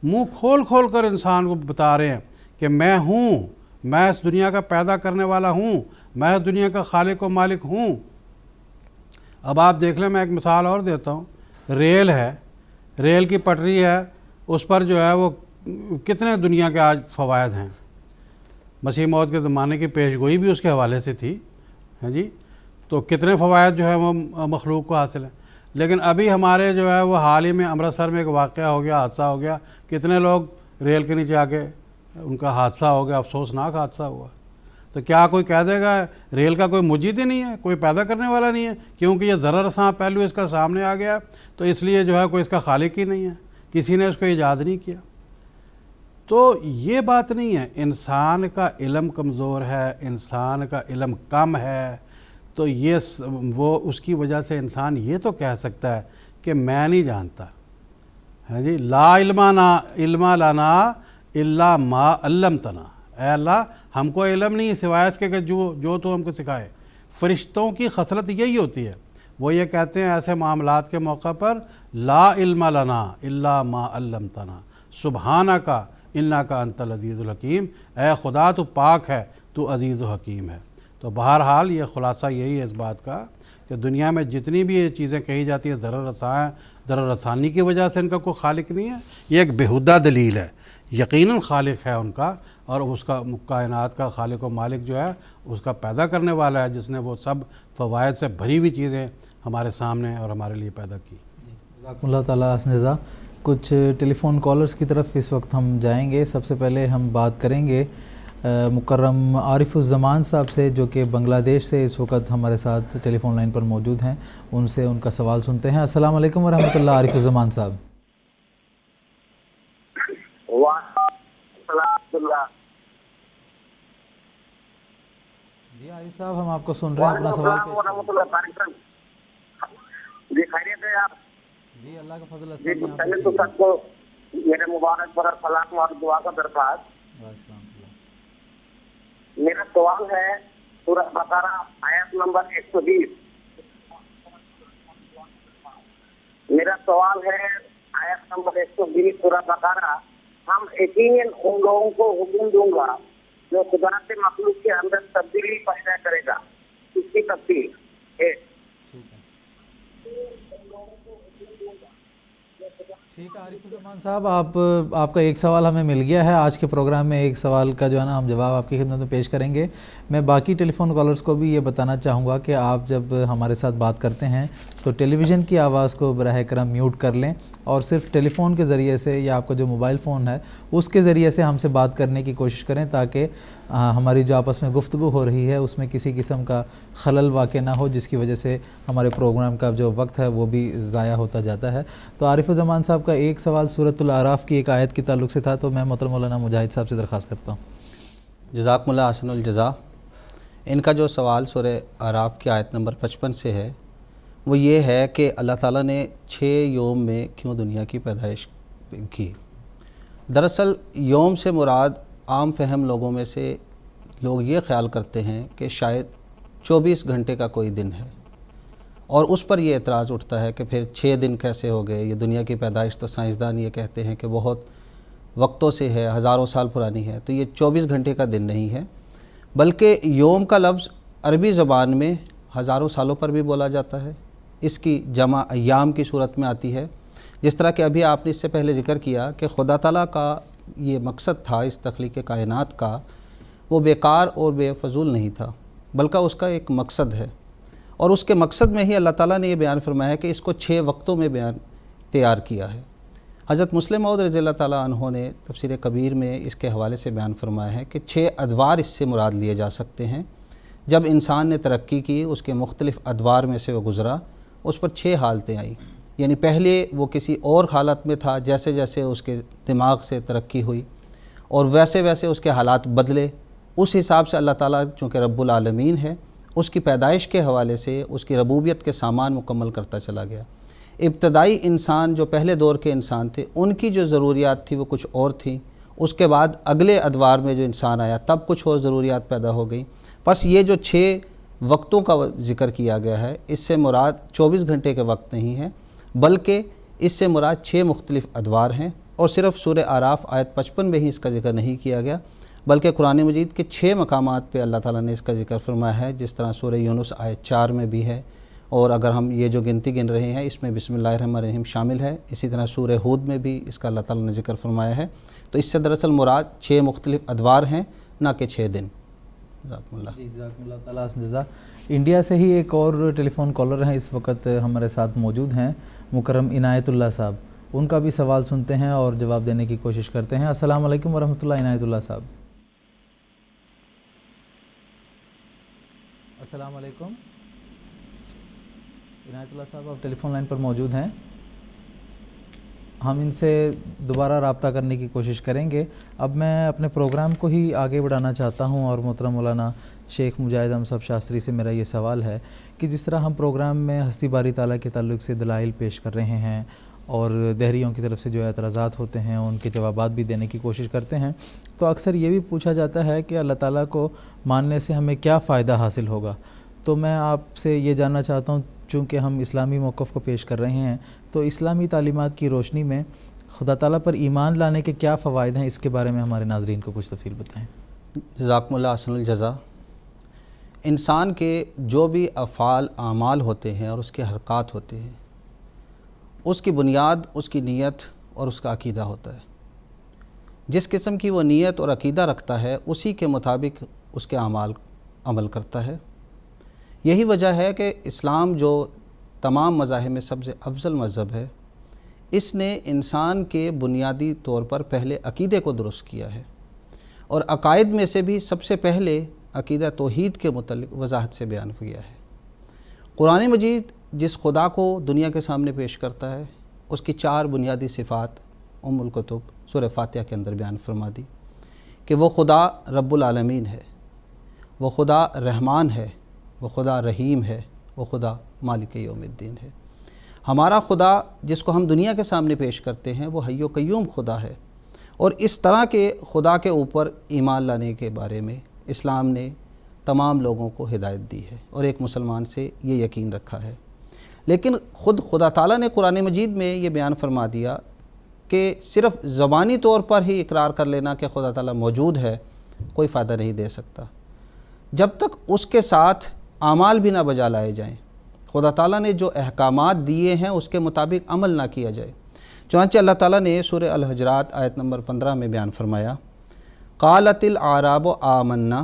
C: منہ کھول کھول کر انسان کو بتا رہے ہیں کہ میں ہوں، میں اس دنیا کا پیدا کرنے والا ہوں، میں اس دنیا کا خالق و مالک ہوں۔ اب آپ دیکھ لیں، میں ایک مثال اور دیتا ہوں، ریل ہے، ریل کی پٹری ہے، اس پر جو ہے وہ کتنے دنیا کے آج فوائد ہیں۔ مسیح موعود کے زمانے کی پیش گوئی بھی اس کے حوالے سے تھی، ہاں جی، تو کتنے فوائد جو ہے وہ مخلوق کو حاصل ہیں، لیکن ابھی ہمارے جو ہے وہ حال ہی میں امرتسر میں ایک واقعہ ہو گیا، حادثہ ہو گیا، کتنے لوگ ریل کے نیچے آ کے ان کا حادثہ ہو گیا، افسوسناک حادثہ ہوا۔ تو کیا کوئی کہہ دے گا ریل کا کوئی مجید ہی نہیں ہے، کوئی پیدا کرنے والا نہیں ہے؟ کیونکہ یہ ضرر رساں پہلو اس کا سامنے آ گیا تو اس لیے جو ہے کوئی اس کا خالق ہی نہیں ہے، کسی نے اس کو ایجاد نہیں کیا۔ تو یہ بات نہیں ہے، انسان کا علم کمزور ہے، انسان کا علم کم ہے، تو یہ وہ اس کی وجہ سے انسان یہ تو کہہ سکتا ہے کہ میں نہیں جانتا، ہاں جی، لا علم لنا الا ما علمتنا، اے اللہ ہم کو علم نہیں سوائے اس کے کہ جو تو ہم کو سکھائے۔ فرشتوں کی خصلت یہی ہوتی ہے، وہ یہ کہتے ہیں ایسے معاملات کے موقع پر لا علم لنا الا ما علمتنا سبحانک انک انت العزیز الحکیم، اے خدا تو پاک ہے، تو عزیز و حکیم ہے۔ تو بہرحال یہ خلاصہ یہی ہے اس بات کا کہ دنیا میں جتنی بھی یہ چیزیں کہی جاتی ہیں ضرر رسانی کی وجہ سے ان کا کوئی خالق نہیں ہے، یہ ایک بیہودہ دلیل ہے۔ یقیناً خالق ہے ان کا، اور اس کا کائنات کا خالق و مالک جو ہے اس کا پیدا کرنے والا ہے، جس نے وہ سب فوائد سے بھری ہوئی چیزیں ہمارے سامنے اور ہمارے لیے پیدا کی۔
B: جزاکم اللہ تعالیٰ حسن جزا۔ کچھ ٹیلی فون کالرز کی طرف اس وقت ہم جائیں گے۔ سب سے پہلے ہم بات کریں گے مکرم عارف الزمان صاحب سے، جو کہ بنگلہ دیش سے اس وقت ہمارے ساتھ ٹیلی فون لائن پر موجود ہیں۔ ان سے ان کا سوال سنتے ہیں۔ السلام علیکم ورحمۃ اللہ، عارف الزمان صاحب۔ جی عارف صاحب، ہم آپ کو سن رہے ہیں، اپنا سوال پیش کریں۔
D: جی خیریت ہے آپ؟
B: جی اللہ کا فضل ہے
D: جی پہلے تو سب کو میرے مبارک پر سلام اور دعا کا درخواست۔ میرا سوال ہے سورہ بقرہ آیت نمبر 120۔ میرا سوال ہے آیت نمبر 120 سورہ بقرہ، ہم یقیناً ان لوگوں کو حکم دوں گا جو خدا سے مخلوق کے اندر تبدیلی پیدا کرے گا، اس کی تفصیل ہے۔
B: ٹھیک ہے عارف الزمان صاحب، آپ کا ایک سوال ہمیں مل گیا ہے۔ آج کے پروگرام میں ایک سوال کا جو ہے نا ہم جواب آپ کی خدمت میں پیش کریں گے۔ میں باقی ٹیلی فون کالرز کو بھی یہ بتانا چاہوں گا کہ آپ جب ہمارے ساتھ بات کرتے ہیں تو ٹیلی ویژن کی آواز کو براہ کرم میوٹ کر لیں، اور صرف ٹیلی فون کے ذریعے سے یا آپ کا جو موبائل فون ہے اس کے ذریعے سے ہم سے بات کرنے کی کوشش کریں، تاکہ ہماری جو آپس میں گفتگو ہو رہی ہے اس میں کسی قسم کا خلل واقع نہ ہو، جس کی وجہ سے ہمارے پروگرام کا جو وقت ہے وہ بھی ضائع ہوتا جاتا ہے۔ تو عارف الزمان صاحب کا ایک سوال سورۃ الاعراف کی ایک آیت کے تعلق سے تھا، تو میں محترم مولانا مجاہد صاحب سے درخواست کرتا ہوں۔
E: جزاکم اللہ احسن الجزا۔ ان کا جو سوال سورہ اعراف کی آیت نمبر 55 سے ہے وہ یہ ہے کہ اللہ تعالیٰ نے 6 یوم میں کیوں دنیا کی پیدائش کی۔ دراصل یوم سے مراد عام فہم لوگوں میں سے لوگ یہ خیال کرتے ہیں کہ شاید 24 گھنٹے کا کوئی دن ہے، اور اس پر یہ اعتراض اٹھتا ہے کہ پھر 6 دن کیسے ہو گئے؟ یہ دنیا کی پیدائش تو سائنسدان یہ کہتے ہیں کہ بہت وقتوں سے ہے، ہزاروں سال پرانی ہے، تو یہ 24 گھنٹے کا دن نہیں ہے، بلکہ یوم کا لفظ عربی زبان میں ہزاروں سالوں پر بھی بولا جاتا ہے۔ اس کی جمع ایام کی صورت میں آتی ہے، جس طرح کہ ابھی آپ نے اس سے پہلے ذکر کیا کہ خدا تعالیٰ کا یہ مقصد تھا اس تخلیق کائنات کا، وہ بیکار اور بے فضول نہیں تھا، بلکہ اس کا ایک مقصد ہے، اور اس کے مقصد میں ہی اللہ تعالیٰ نے یہ بیان فرمایا ہے کہ اس کو 6 وقتوں میں تیار کیا ہے۔ حضرت مسلم موعود رضی اللہ تعالیٰ عنہ نے تفسیر کبیر میں اس کے حوالے سے بیان فرمایا ہے کہ 6 ادوار اس سے مراد لیے جا سکتے ہیں۔ جب انسان نے ترقی کی، اس کے مختلف ادوار میں سے وہ گزرا، اس پر 6 حالتیں آئیں، یعنی پہلے وہ کسی اور حالت میں تھا، جیسے جیسے اس کے دماغ سے ترقی ہوئی اور ویسے ویسے اس کے حالات بدلے، اس حساب سے اللہ تعالیٰ چونکہ رب العالمین ہے، اس کی پیدائش کے حوالے سے اس کی ربوبیت کے سامان مکمل کرتا چلا گیا۔ ابتدائی انسان جو پہلے دور کے انسان تھے، ان کی جو ضروریات تھی وہ کچھ اور تھیں، اس کے بعد اگلے ادوار میں جو انسان آیا تب کچھ اور ضروریات پیدا ہو گئیں۔ بس یہ جو 6 وقتوں کا ذکر کیا گیا ہے، اس سے مراد 24 گھنٹے کے وقت نہیں ہے، بلکہ اس سے مراد 6 مختلف ادوار ہیں، اور صرف سورہ اعراف آیت 55 میں ہی اس کا ذکر نہیں کیا گیا، بلکہ قرآن مجید کے 6 مقامات پہ اللہ تعالیٰ نے اس کا ذکر فرمایا ہے، جس طرح سورہ یونس آیت 4 میں بھی ہے، اور اگر ہم یہ جو گنتی گن رہے ہیں اس میں بسم اللہ الرحمن الرحیم شامل ہے، اسی طرح سورہ ہود میں بھی اس کا اللہ تعالیٰ نے ذکر فرمایا ہے۔ تو اس سے دراصل مراد 6 مختلف ادوار ہیں، نہ کہ 6 دن۔ جزاکم اللہ۔
B: جی جزاکم اللہ تعالیٰ جزا۔ انڈیا سے ہی ایک اور ٹیلی فون کالر ہیں اس وقت ہمارے ساتھ موجود ہیں، مکرم عنایت اللہ صاحب، ان کا بھی سوال سنتے ہیں اور جواب دینے کی کوشش کرتے ہیں۔ السلام علیکم ورحمۃ اللہ عنایت اللہ صاحب۔ السلام علیکم عنایت اللہ صاحب، آپ ٹیلی فون لائن پر موجود ہیں، ہم ان سے دوبارہ رابطہ کرنے کی کوشش کریں گے۔ اب میں اپنے پروگرام کو ہی آگے بڑھانا چاہتا ہوں اور محترم مولانا شیخ مجاہد احمد صاحب شاستری سے میرا یہ سوال ہے کہ جس طرح ہم پروگرام میں ہستی باری تعالیٰ کے تعلق سے دلائل پیش کر رہے ہیں اور دہریوں کی طرف سے جو اعتراضات ہوتے ہیں ان کے جوابات بھی دینے کی کوشش کرتے ہیں، تو اکثر یہ بھی پوچھا جاتا ہے کہ اللہ تعالیٰ کو ماننے سے ہمیں کیا فائدہ حاصل ہوگا۔ تو میں آپ سے یہ جاننا چاہتا ہوں، چونکہ ہم اسلامی موقف کو پیش کر رہے ہیں، تو اسلامی تعلیمات کی روشنی میں خدا تعالیٰ پر ایمان لانے کے کیا فوائد ہیں، اس کے بارے میں ہمارے ناظرین کو کچھ تفصیل بتائیں۔
E: جزاکم اللہ احسن الجزا۔ انسان کے جو بھی افعال اعمال ہوتے ہیں اور اس کے حرکات ہوتے ہیں، اس کی بنیاد اس کی نیت اور اس کا عقیدہ ہوتا ہے۔ جس قسم کی وہ نیت اور عقیدہ رکھتا ہے اسی کے مطابق اس کے اعمال عمل کرتا ہے۔ یہی وجہ ہے کہ اسلام جو تمام مذاہب میں سب سے افضل مذہب ہے، اس نے انسان کے بنیادی طور پر پہلے عقیدے کو درست کیا ہے، اور عقائد میں سے بھی سب سے پہلے عقیدہ توحید کے متعلق وضاحت سے بیان کیا ہے۔ قرآن مجید جس خدا کو دنیا کے سامنے پیش کرتا ہے، اس کی 4 بنیادی صفات ام الکتب سورہ فاتحہ کے اندر بیان فرما دی کہ وہ خدا رب العالمین ہے، وہ خدا رحمان ہے، وہ خدا رحیم ہے، وہ خدا مالک یوم الدین ہے۔ ہمارا خدا جس کو ہم دنیا کے سامنے پیش کرتے ہیں وہ حی و قیوم خدا ہے، اور اس طرح کے خدا کے اوپر ایمان لانے کے بارے میں اسلام نے تمام لوگوں کو ہدایت دی ہے اور ایک مسلمان سے یہ یقین رکھا ہے۔ لیکن خود خدا تعالیٰ نے قرآن مجید میں یہ بیان فرما دیا کہ صرف زبانی طور پر ہی اقرار کر لینا کہ خدا تعالیٰ موجود ہے کوئی فائدہ نہیں دے سکتا، جب تک اس کے ساتھ اعمال بھی نہ بجا لائے جائیں، خدا تعالیٰ نے جو احکامات دیے ہیں اس کے مطابق عمل نہ کیا جائے۔ چنانچہ اللہ تعالیٰ نے سورہ الحجرات آیت نمبر 15 میں بیان فرمایا، قالت الاعراب آمنا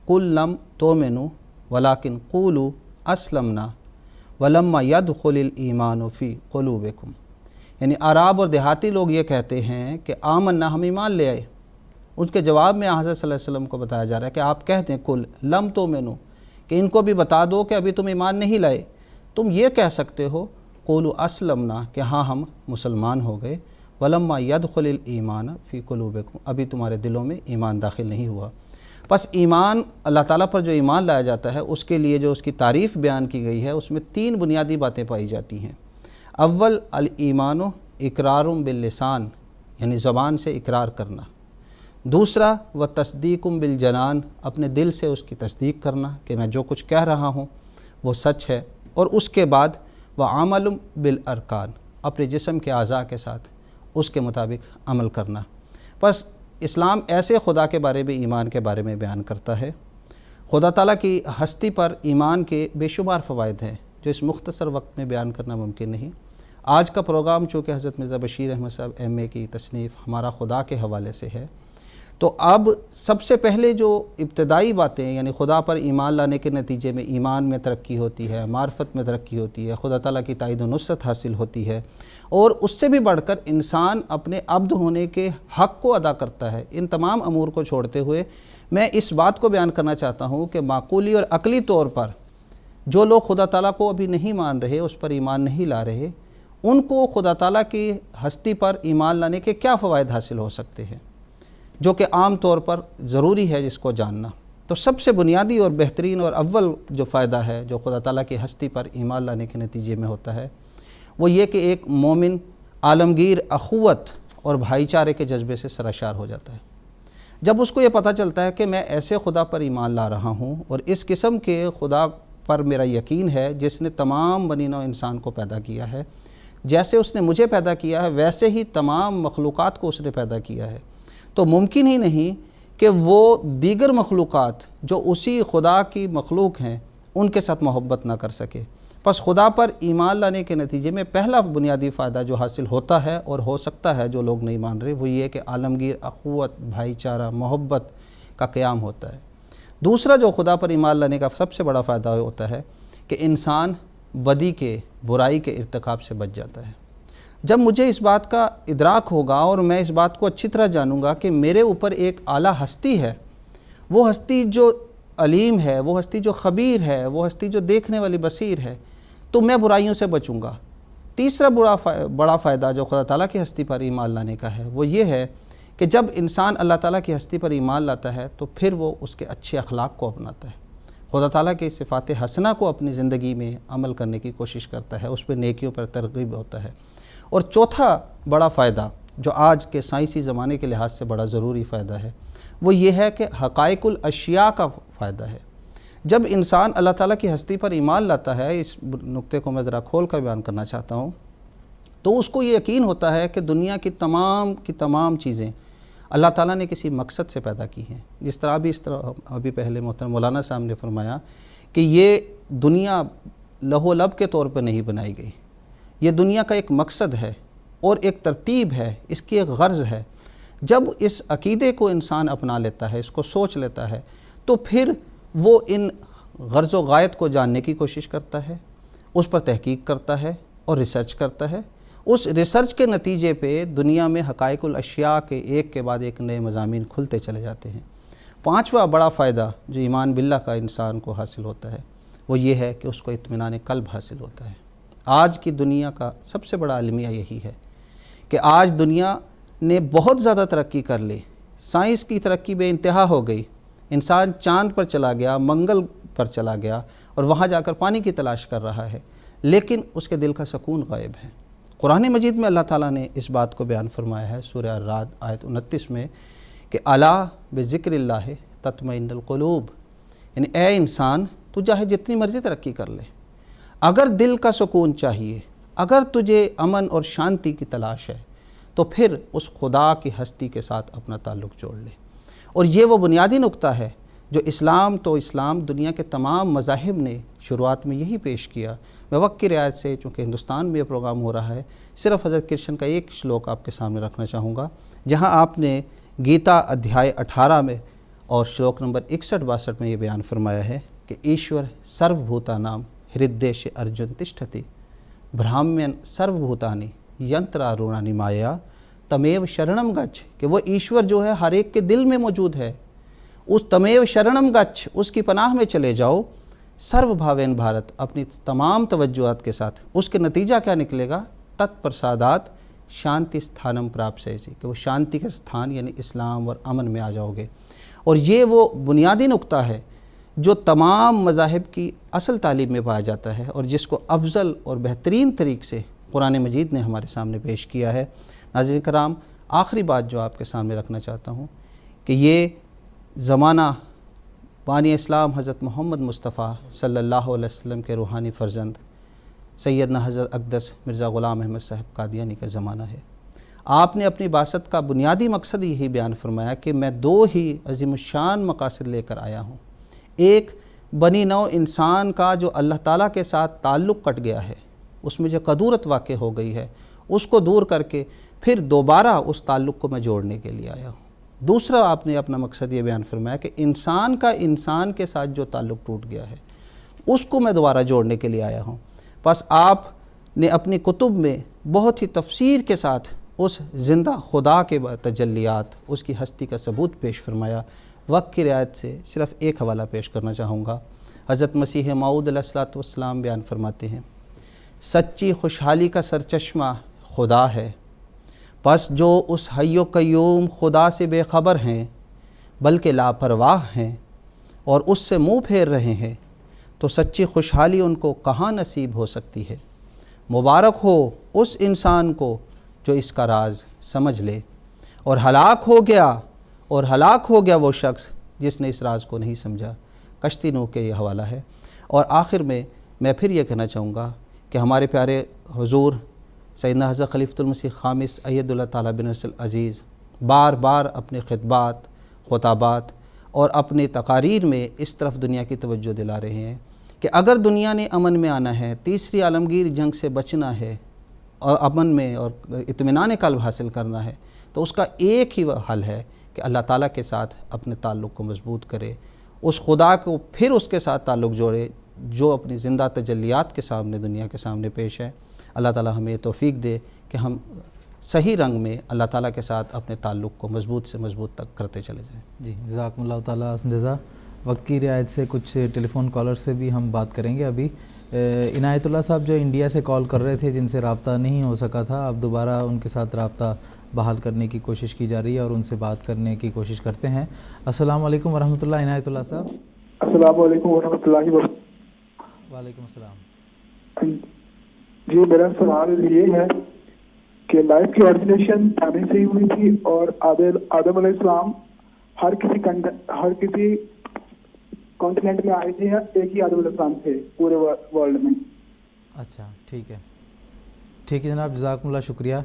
E: قل لم تؤمنوا ولکن قولوا اسلمنا ولما يدخل الایمان فی قلوبکم، یعنی اعراب اور دیہاتی لوگ یہ کہتے ہیں کہ آمنا ہم ایمان لے آئے۔ ان کے جواب میں حضرت صلی اللہ علیہ وسلم کو بتایا جا رہا ہے کہ آپ کہتے ہیں قل لم تؤمنوا، کہ ان کو بھی بتا دو کہ ابھی تم ایمان نہیں لائے، تم یہ کہہ سکتے ہو قولوا اسلمنا کہ ہاں ہم مسلمان ہو گئے، ولما يدخل الایمان فی قلوبکم، ابھی تمہارے دلوں میں ایمان داخل نہیں ہوا۔ پس ایمان، اللہ تعالیٰ پر جو ایمان لایا جاتا ہے اس کے لیے جو اس کی تعریف بیان کی گئی ہے اس میں 3 بنیادی باتیں پائی جاتی ہیں۔ اول الایمان اقرار باللسان، یعنی زبان سے اقرار کرنا۔ دوسرا و تصدیق بالجنان، اپنے دل سے اس کی تصدیق کرنا کہ میں جو کچھ کہہ رہا ہوں وہ سچ ہے۔ اور اس کے بعد و عمل بالارکان، اپنے جسم کے اعضاء کے ساتھ اس کے مطابق عمل کرنا۔ پس اسلام ایسے خدا کے بارے میں ایمان کے بارے میں بیان کرتا ہے۔ خدا تعالیٰ کی ہستی پر ایمان کے بے شمار فوائد ہیں جو اس مختصر وقت میں بیان کرنا ممکن نہیں۔ آج کا پروگرام چونکہ حضرت مرزا بشیر احمد صاحب ایم اے کی تصنیف ہمارا خدا کے حوالے سے ہے، تو اب سب سے پہلے جو ابتدائی باتیں، یعنی خدا پر ایمان لانے کے نتیجے میں ایمان میں ترقی ہوتی ہے، معرفت میں ترقی ہوتی ہے، خدا تعالیٰ کی تائید و نصرت حاصل ہوتی ہے، اور اس سے بھی بڑھ کر انسان اپنے عبد ہونے کے حق کو ادا کرتا ہے۔ ان تمام امور کو چھوڑتے ہوئے میں اس بات کو بیان کرنا چاہتا ہوں کہ معقولی اور عقلی طور پر جو لوگ خدا تعالیٰ کو ابھی نہیں مان رہے، اس پر ایمان نہیں لا رہے، ان کو خدا تعالیٰ کی ہستی پر ایمان لانے کے کیا فوائد حاصل ہو سکتے ہیں، جو کہ عام طور پر ضروری ہے جس کو جاننا۔ تو سب سے بنیادی اور بہترین اور اول جو فائدہ ہے جو خدا تعالیٰ کی ہستی پر ایمان لانے کے نتیجے میں ہوتا ہے، وہ یہ کہ ایک مومن عالمگیر اخوت اور بھائی چارے کے جذبے سے سرشار ہو جاتا ہے۔ جب اس کو یہ پتہ چلتا ہے کہ میں ایسے خدا پر ایمان لا رہا ہوں اور اس قسم کے خدا پر میرا یقین ہے جس نے تمام بنی نوع انسان کو پیدا کیا ہے، جیسے اس نے مجھے پیدا کیا ہے ویسے ہی تمام مخلوقات کو اس نے پیدا کیا ہے، تو ممکن ہی نہیں کہ وہ دیگر مخلوقات جو اسی خدا کی مخلوق ہیں ان کے ساتھ محبت نہ کر سکے۔ پس خدا پر ایمان لانے کے نتیجے میں پہلا بنیادی فائدہ جو حاصل ہوتا ہے اور ہو سکتا ہے جو لوگ نہیں مان رہے، وہ یہ کہ عالمگیر اخوت، بھائی چارہ، محبت کا قیام ہوتا ہے۔ دوسرا جو خدا پر ایمان لانے کا سب سے بڑا فائدہ ہوتا ہے کہ انسان بدی کے، برائی کے ارتکاب سے بچ جاتا ہے۔ جب مجھے اس بات کا ادراک ہوگا اور میں اس بات کو اچھی طرح جانوں گا کہ میرے اوپر ایک اعلیٰ ہستی ہے، وہ ہستی جو علیم ہے، وہ ہستی جو خبیر ہے، وہ ہستی جو دیکھنے والی بصیر ہے، تو میں برائیوں سے بچوں گا۔ تیسرا بڑا فائدہ جو خدا تعالیٰ کی ہستی پر ایمان لانے کا ہے وہ یہ ہے کہ جب انسان اللہ تعالیٰ کی ہستی پر ایمان لاتا ہے تو پھر وہ اس کے اچھے اخلاق کو اپناتا ہے، خدا تعالیٰ کے صفات حسنہ کو اپنی زندگی میں عمل کرنے کی کوشش کرتا ہے، اس پہ نیکیوں پر ترغیب ہوتا ہے۔ اور چوتھا بڑا فائدہ جو آج کے سائنسی زمانے کے لحاظ سے بڑا ضروری فائدہ ہے وہ یہ ہے کہ حقائق الاشیاء کا فائدہ ہے۔ جب انسان اللہ تعالیٰ کی ہستی پر ایمان لاتا ہے، اس نقطے کو میں ذرا کھول کر بیان کرنا چاہتا ہوں، تو اس کو یہ یقین ہوتا ہے کہ دنیا کی تمام چیزیں اللہ تعالیٰ نے کسی مقصد سے پیدا کی ہیں۔ جس طرح ابھی پہلے محترم مولانا صاحب نے فرمایا کہ یہ دنیا لہو و لب کے طور پر نہیں بنائی گئی، یہ دنیا کا ایک مقصد ہے اور ایک ترتیب ہے، اس کی ایک غرض ہے۔ جب اس عقیدے کو انسان اپنا لیتا ہے، اس کو سوچ لیتا ہے، تو پھر وہ ان غرض و غایت کو جاننے کی کوشش کرتا ہے، اس پر تحقیق کرتا ہے اور ریسرچ کرتا ہے۔ اس ریسرچ کے نتیجے پہ دنیا میں حقائق الاشیاء کے ایک کے بعد ایک نئے مضامین کھلتے چلے جاتے ہیں۔ پانچواں بڑا فائدہ جو ایمان باللہ کا انسان کو حاصل ہوتا ہے وہ یہ ہے کہ اس کو اطمینان قلب حاصل ہوتا ہے۔ آج کی دنیا کا سب سے بڑا المیہ یہی ہے کہ آج دنیا نے بہت زیادہ ترقی کر لی، سائنس کی ترقی بے انتہا ہو گئی، انسان چاند پر چلا گیا، منگل پر چلا گیا اور وہاں جا کر پانی کی تلاش کر رہا ہے، لیکن اس کے دل کا سکون غائب ہے۔ قرآن مجید میں اللہ تعالیٰ نے اس بات کو بیان فرمایا ہے سورہ الرعد آیت 29 میں کہ الا بذکر اللہ تطمئن القلوب، یعنی اے انسان تو چاہے جتنی مرضی ترقی کر لے، اگر دل کا سکون چاہیے، اگر تجھے امن اور شانتی کی تلاش ہے تو پھر اس خدا کی ہستی کے ساتھ اپنا تعلق جوڑ لے۔ اور یہ وہ بنیادی نقطہ ہے جو اسلام دنیا کے تمام مذاہب نے شروعات میں یہی پیش کیا۔ میں وقت کی رعایت سے، چونکہ ہندوستان میں یہ پروگرام ہو رہا ہے، صرف حضرت کرشن کا ایک شلوک آپ کے سامنے رکھنا چاہوں گا، جہاں آپ نے گیتا ادھیائے 18 میں اور شلوک نمبر 61-62 میں یہ بیان فرمایا ہے کہ ایشور سرو بھوتانام ہردیش ارجن تشٹھتی برہمین سرو بھوتانی ینترا رونانی مایا تمیو شرنم گچھ، کہ وہ ایشور جو ہے ہر ایک کے دل میں موجود ہے، اس تمیو شرنم گچھ، اس کی پناہ میں چلے جاؤ، سرو بھاوین بھارت، اپنی تمام توجہات کے ساتھ۔ اس کے نتیجہ کیا نکلے گا؟ تت پرسادات شانتی ستھانم پراپ سے، کہ وہ شانتی کا ستھان یعنی اسلام اور امن میں آ جاؤ گے۔ اور یہ وہ بنیادی نقطہ ہے جو تمام مذاہب کی اصل تعلیم میں پایا جاتا ہے اور جس کو افضل اور بہترین طریق سے قرآن مجید نے ہمارے سامنے پیش کیا ہے۔ ناظرین کرام، آخری بات جو آپ کے سامنے رکھنا چاہتا ہوں کہ یہ زمانہ بانی اسلام حضرت محمد مصطفیٰ صلی اللہ علیہ وسلم کے روحانی فرزند سیدنا حضرت اقدس مرزا غلام احمد صاحب قادیانی کا زمانہ ہے۔ آپ نے اپنی بعثت کا بنیادی مقصد یہی بیان فرمایا کہ میں دو ہی عظیم الشان مقاصد لے کر آیا ہوں۔ ایک، بنی نوع انسان کا جو اللہ تعالیٰ کے ساتھ تعلق کٹ گیا ہے، اس میں جو قدورت واقع ہو گئی ہے، اس کو دور کر کے پھر دوبارہ اس تعلق کو میں جوڑنے کے لیے آیا ہوں۔ دوسرا، آپ نے اپنا مقصد یہ بیان فرمایا کہ انسان کا انسان کے ساتھ جو تعلق ٹوٹ گیا ہے اس کو میں دوبارہ جوڑنے کے لیے آیا ہوں۔ بس آپ نے اپنی کتب میں بہت ہی تفسیر کے ساتھ اس زندہ خدا کے تجلیات، اس کی ہستی کا ثبوت پیش فرمایا۔ وقت کی رعایت سے صرف ایک حوالہ پیش کرنا چاہوں گا۔ حضرت مسیح موعود علیہ الصلوۃ والسلام بیان فرماتے ہیں، سچی خوشحالی کا سرچشمہ خدا ہے، پس جو اس حی و قیوم خدا سے بے خبر ہیں بلکہ لاپرواہ ہیں اور اس سے منہ پھیر رہے ہیں تو سچی خوشحالی ان کو کہاں نصیب ہو سکتی ہے۔ مبارک ہو اس انسان کو جو اس کا راز سمجھ لے، اور ہلاک ہو گیا وہ شخص جس نے اس راز کو نہیں سمجھا۔ کشتی نوح کے یہ حوالہ ہے۔ اور آخر میں پھر یہ کہنا چاہوں گا کہ ہمارے پیارے حضور سیدنا حضرت خلیفۃ المسیح خامس اید اللہ تعالیٰ بن نصر العزیز بار بار اپنے خطابات اور اپنے تقاریر میں اس طرف دنیا کی توجہ دلا رہے ہیں کہ اگر دنیا نے امن میں آنا ہے، تیسری عالمگیر جنگ سے بچنا ہے اور امن میں اور اطمینان قلب حاصل کرنا ہے، تو اس کا ایک ہی حل ہے کہ اللہ تعالیٰ کے ساتھ اپنے تعلق کو مضبوط کرے اس خدا کو پھر اس کے ساتھ تعلق جوڑے جو اپنی زندہ تجلیات کے سامنے دنیا کے سامنے پیش ہے۔ اللہ تعالیٰ ہمیں توفیق دے کہ ہم صحیح رنگ میں اللہ تعالیٰ کے ساتھ اپنے تعلق کو مضبوط سے مضبوط تک کرتے چلے جائیں۔
B: جی جزاکم اللہ تعالیٰ حسن جزا۔ وقت کی رعایت سے کچھ ٹیلی فون کالر سے بھی ہم بات کریں گے۔ ابھی عنایت اللہ صاحب جو انڈیا سے کال کر رہے تھے، جن سے رابطہ نہیں ہو سکا تھا، اب دوبارہ ان کے ساتھ رابطہ بحال کرنے کی کوشش کی جا رہی ہے اور ان سے بات کرنے کی کوشش کرتے ہیں۔ السلام علیکم ورحمۃ اللہ۔ عنایت اللہ صاحب
F: السلام علیکم ورحمۃ اللہ وبرکاتہ۔
B: وعلیکم السلام۔
F: جی میرا سوال یہ ہے کہ لائف کی آرڈینیشن پہلے سے ہی ہوئی تھی اور آدم علیہ السلام ہر کسی کانٹیننٹ میں آئے تھے، ایک ہی آدم علیہ السلام تھے پورے ورلڈ میں۔
B: اچھا ٹھیک ہے جناب، جزاکم اللہ، شکریہ۔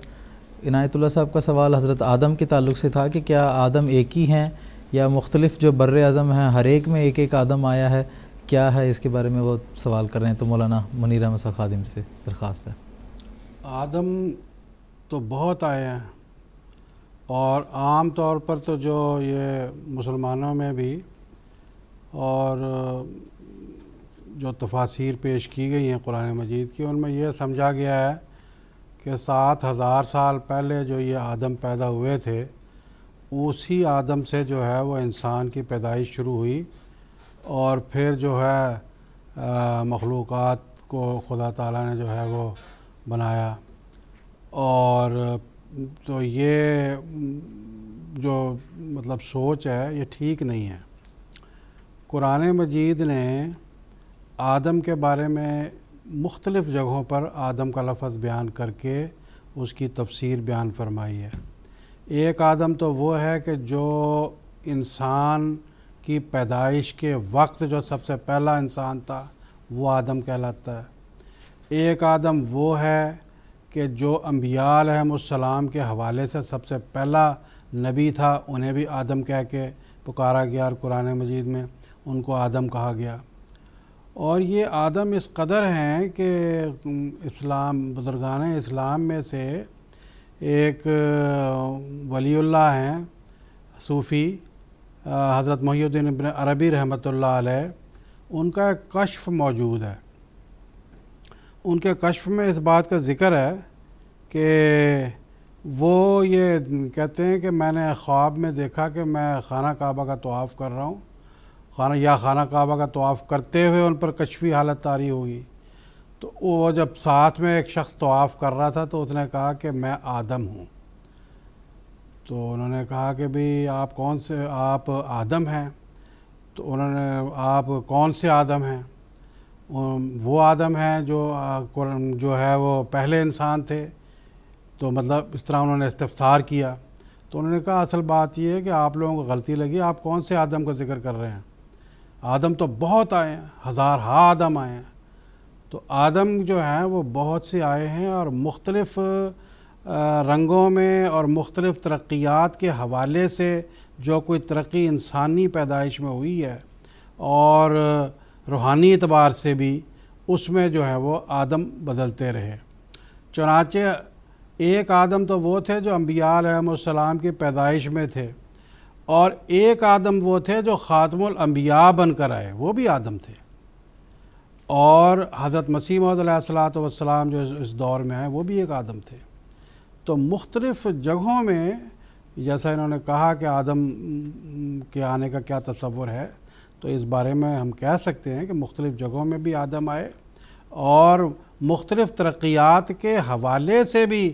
B: عنایت اللہ صاحب کا سوال حضرت آدم کے تعلق سے تھا کہ کیا آدم ایک ہی ہیں یا مختلف جو بر اعظم ہیں ہر ایک میں ایک ایک آدم آیا ہے، کیا ہے اس کے بارے میں وہ سوال کر رہے ہیں، تو مولانا منیر احمد صاحب خادم سے درخواست ہے۔
C: آدم تو بہت آئے ہیں، اور عام طور پر تو جو یہ مسلمانوں میں بھی اور جو تفاسیر پیش کی گئی ہیں قرآن مجید کی، ان میں یہ سمجھا گیا ہے کہ 7000 سال پہلے جو یہ آدم پیدا ہوئے تھے، اسی آدم سے جو ہے وہ انسان کی پیدائش شروع ہوئی، اور پھر جو ہے مخلوقات کو خدا تعالیٰ نے جو ہے وہ بنایا۔ اور تو یہ جو مطلب سوچ ہے یہ ٹھیک نہیں ہے۔ قرآن مجید نے آدم کے بارے میں مختلف جگہوں پر آدم کا لفظ بیان کر کے اس کی تفسیر بیان فرمائی ہے۔ ایک آدم تو وہ ہے کہ جو انسان کی پیدائش کے وقت جو سب سے پہلا انسان تھا وہ آدم کہلاتا ہے۔ ایک آدم وہ ہے کہ جو انبیاء علیہم السلام کے حوالے سے سب سے پہلا نبی تھا، انہیں بھی آدم کہہ کے پکارا گیا، اور قرآن مجید میں ان کو آدم کہا گیا۔ اور یہ آدم اس قدر ہیں کہ بزرگان اسلام میں سے ایک ولی اللہ ہیں صوفی حضرت محی الدین ابن عربی رحمۃ اللہ علیہ، ان کا ایک کشف موجود ہے۔ ان کے کشف میں اس بات کا ذکر ہے کہ وہ یہ کہتے ہیں کہ میں نے خواب میں دیکھا کہ میں خانہ کعبہ کا طواف کر رہا ہوں، خانہ کعبہ کا طواف کرتے ہوئے ان پر کشفی حالت طاری ہوئی۔ تو وہ جب ساتھ میں ایک شخص طواف کر رہا تھا تو اس نے کہا کہ میں آدم ہوں۔ تو انہوں نے کہا کہ بھئی آپ آدم ہیں؟ تو انہوں نے آپ کون سے آدم ہیں؟ وہ آدم ہیں جو ہے وہ پہلے انسان تھے۔ تو مطلب اس طرح انہوں نے استفسار کیا۔ تو انہوں نے کہا اصل بات یہ ہے کہ آپ لوگوں کو غلطی لگی، آپ کون سے آدم کا ذکر کر رہے ہیں؟ آدم تو بہت آئے ہیں، ہزارہا آدم آئے ہیں۔ تو آدم جو ہیں وہ بہت سے آئے ہیں، اور مختلف رنگوں میں اور مختلف ترقیات کے حوالے سے جو کوئی ترقی انسانی پیدائش میں ہوئی ہے اور روحانی اعتبار سے بھی اس میں جو ہے وہ آدم بدلتے رہے۔ چنانچہ ایک آدم تو وہ تھے جو انبیاء علیہم السلام کی پیدائش میں تھے، اور ایک آدم وہ تھے جو خاتم الانبیاء بن کر آئے، وہ بھی آدم تھے۔ اور حضرت مسیح موعود علیہ الصلوۃ والسلام جو اس دور میں ہیں وہ بھی ایک آدم تھے۔ تو مختلف جگہوں میں جیسا انہوں نے کہا کہ آدم کے آنے کا کیا تصور ہے، تو اس بارے میں ہم کہہ سکتے ہیں کہ مختلف جگہوں میں بھی آدم آئے، اور مختلف ترقیات کے حوالے سے بھی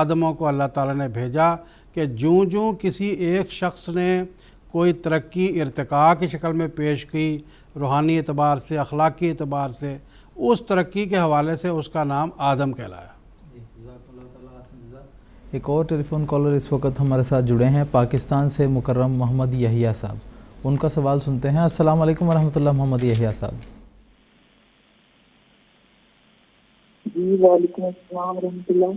C: آدموں کو اللہ تعالیٰ نے بھیجا کہ جوں کسی ایک شخص نے کوئی ترقی ارتقاء کی شکل میں پیش کی، روحانی اعتبار سے، اخلاقی اعتبار سے، اس ترقی کے حوالے سے اس کا نام آدم کہلایا۔
B: ایک اور ٹیلی فون کالر اس وقت ہمارے ساتھ جڑے ہیں، پاکستان سے مکرم محمد یحییٰ صاحب، ان کا سوال سنتے ہیں۔ السلام علیکم ورحمۃ اللہ محمد یحییٰ صاحب۔
F: جی وعلیکم السلام ورحمۃ اللہ۔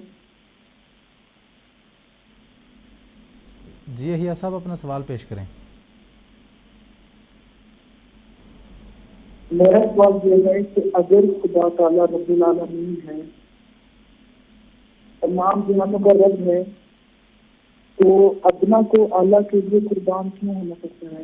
B: جی یحییٰ صاحب اپنا سوال پیش کریں۔
F: میرا سوال یہ ہے کہ اگر خدا تعالیٰ رب العالمین ہے، تمام جہانوں کا رب ہے، تو ادنا کو اعلیٰ کے لیے قربان کیوں ہونا پڑتا ہے؟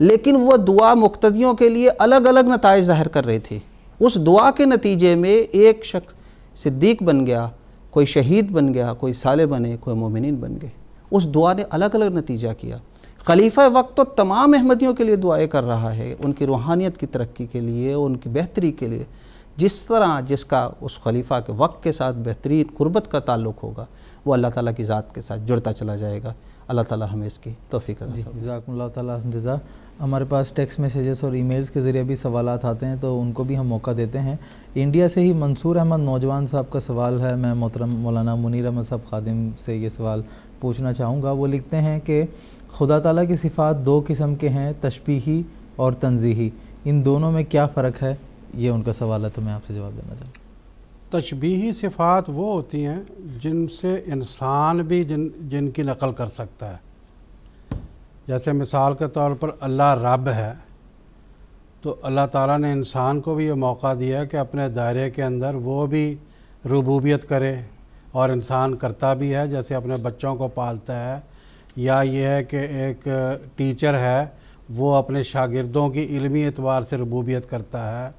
E: لیکن وہ دعا مقتدیوں کے لیے الگ الگ نتائج ظاہر کر رہی تھی. اس دعا کے نتیجے میں ایک شخص صدیق بن گیا، کوئی شہید بن گیا، کوئی صالح بنے، کوئی مومنین بن گئے. اس دعا نے الگ الگ نتیجہ کیا. خلیفہ وقت تو تمام احمدیوں کے لیے دعائیں کر رہا ہے، ان کی روحانیت کی ترقی کے لیے، ان کی بہتری کے لیے. جس طرح جس کا اس خلیفہ کے وقت کے ساتھ بہترین قربت کا تعلق ہوگا، وہ اللہ تعالیٰ کی ذات کے ساتھ جڑتا چلا جائے گا. اللہ تعالیٰ ہمیں اس کی توفیق عطا فرمائے.
B: جزاکم اللہ تعالیٰ حسن جزا. ہمارے پاس ٹیکسٹ میسیجز اور ای میلز کے ذریعے بھی سوالات آتے ہیں تو ان کو بھی ہم موقع دیتے ہیں. انڈیا سے ہی منصور احمد نوجوان صاحب کا سوال ہے. میں محترم مولانا منیر احمد صاحب خادم سے یہ سوال پوچھنا چاہوں گا. وہ لکھتے ہیں کہ خدا تعالیٰ کی صفات دو قسم کے ہیں، تشبیہی اور تنزیہی. ان دونوں میں کیا فرق ہے؟ یہ ان کا سوال ہے تو میں آپ سے جواب دینا چاہوں گا.
C: تشبیہی صفات وہ ہوتی ہیں جن سے انسان بھی جن کی نقل کر سکتا ہے. جیسے مثال کے طور پر اللہ رب ہے، تو اللہ تعالیٰ نے انسان کو بھی یہ موقع دیا کہ اپنے دائرے کے اندر وہ بھی ربوبیت کرے، اور انسان کرتا بھی ہے، جیسے اپنے بچوں کو پالتا ہے. یا یہ ہے کہ ایک ٹیچر ہے، وہ اپنے شاگردوں کی علمی اعتبار سے ربوبیت کرتا ہے.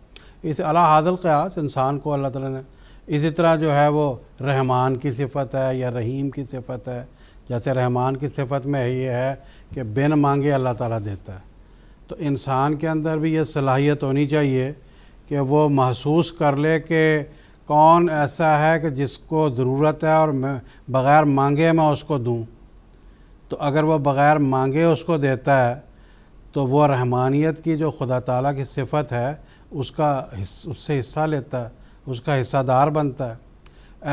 C: اس اعلیٰ حاضر قیاس انسان کو اللہ تعالیٰ نے اسی طرح جو ہے وہ رحمان کی صفت ہے یا رحیم کی صفت ہے. جیسے رحمان کی صفت میں یہ ہے کہ بن مانگے اللہ تعالیٰ دیتا ہے. تو انسان کے اندر بھی یہ صلاحیت ہونی چاہیے کہ وہ محسوس کر لے کہ کون ایسا ہے کہ جس کو ضرورت ہے اور میں بغیر مانگے میں اس کو دوں. تو اگر وہ بغیر مانگے اس کو دیتا ہے تو وہ رحمانیت کی جو خدا تعالیٰ کی صفت ہے اس سے حصہ لیتا ہے، اس کا حصہ دار بنتا ہے.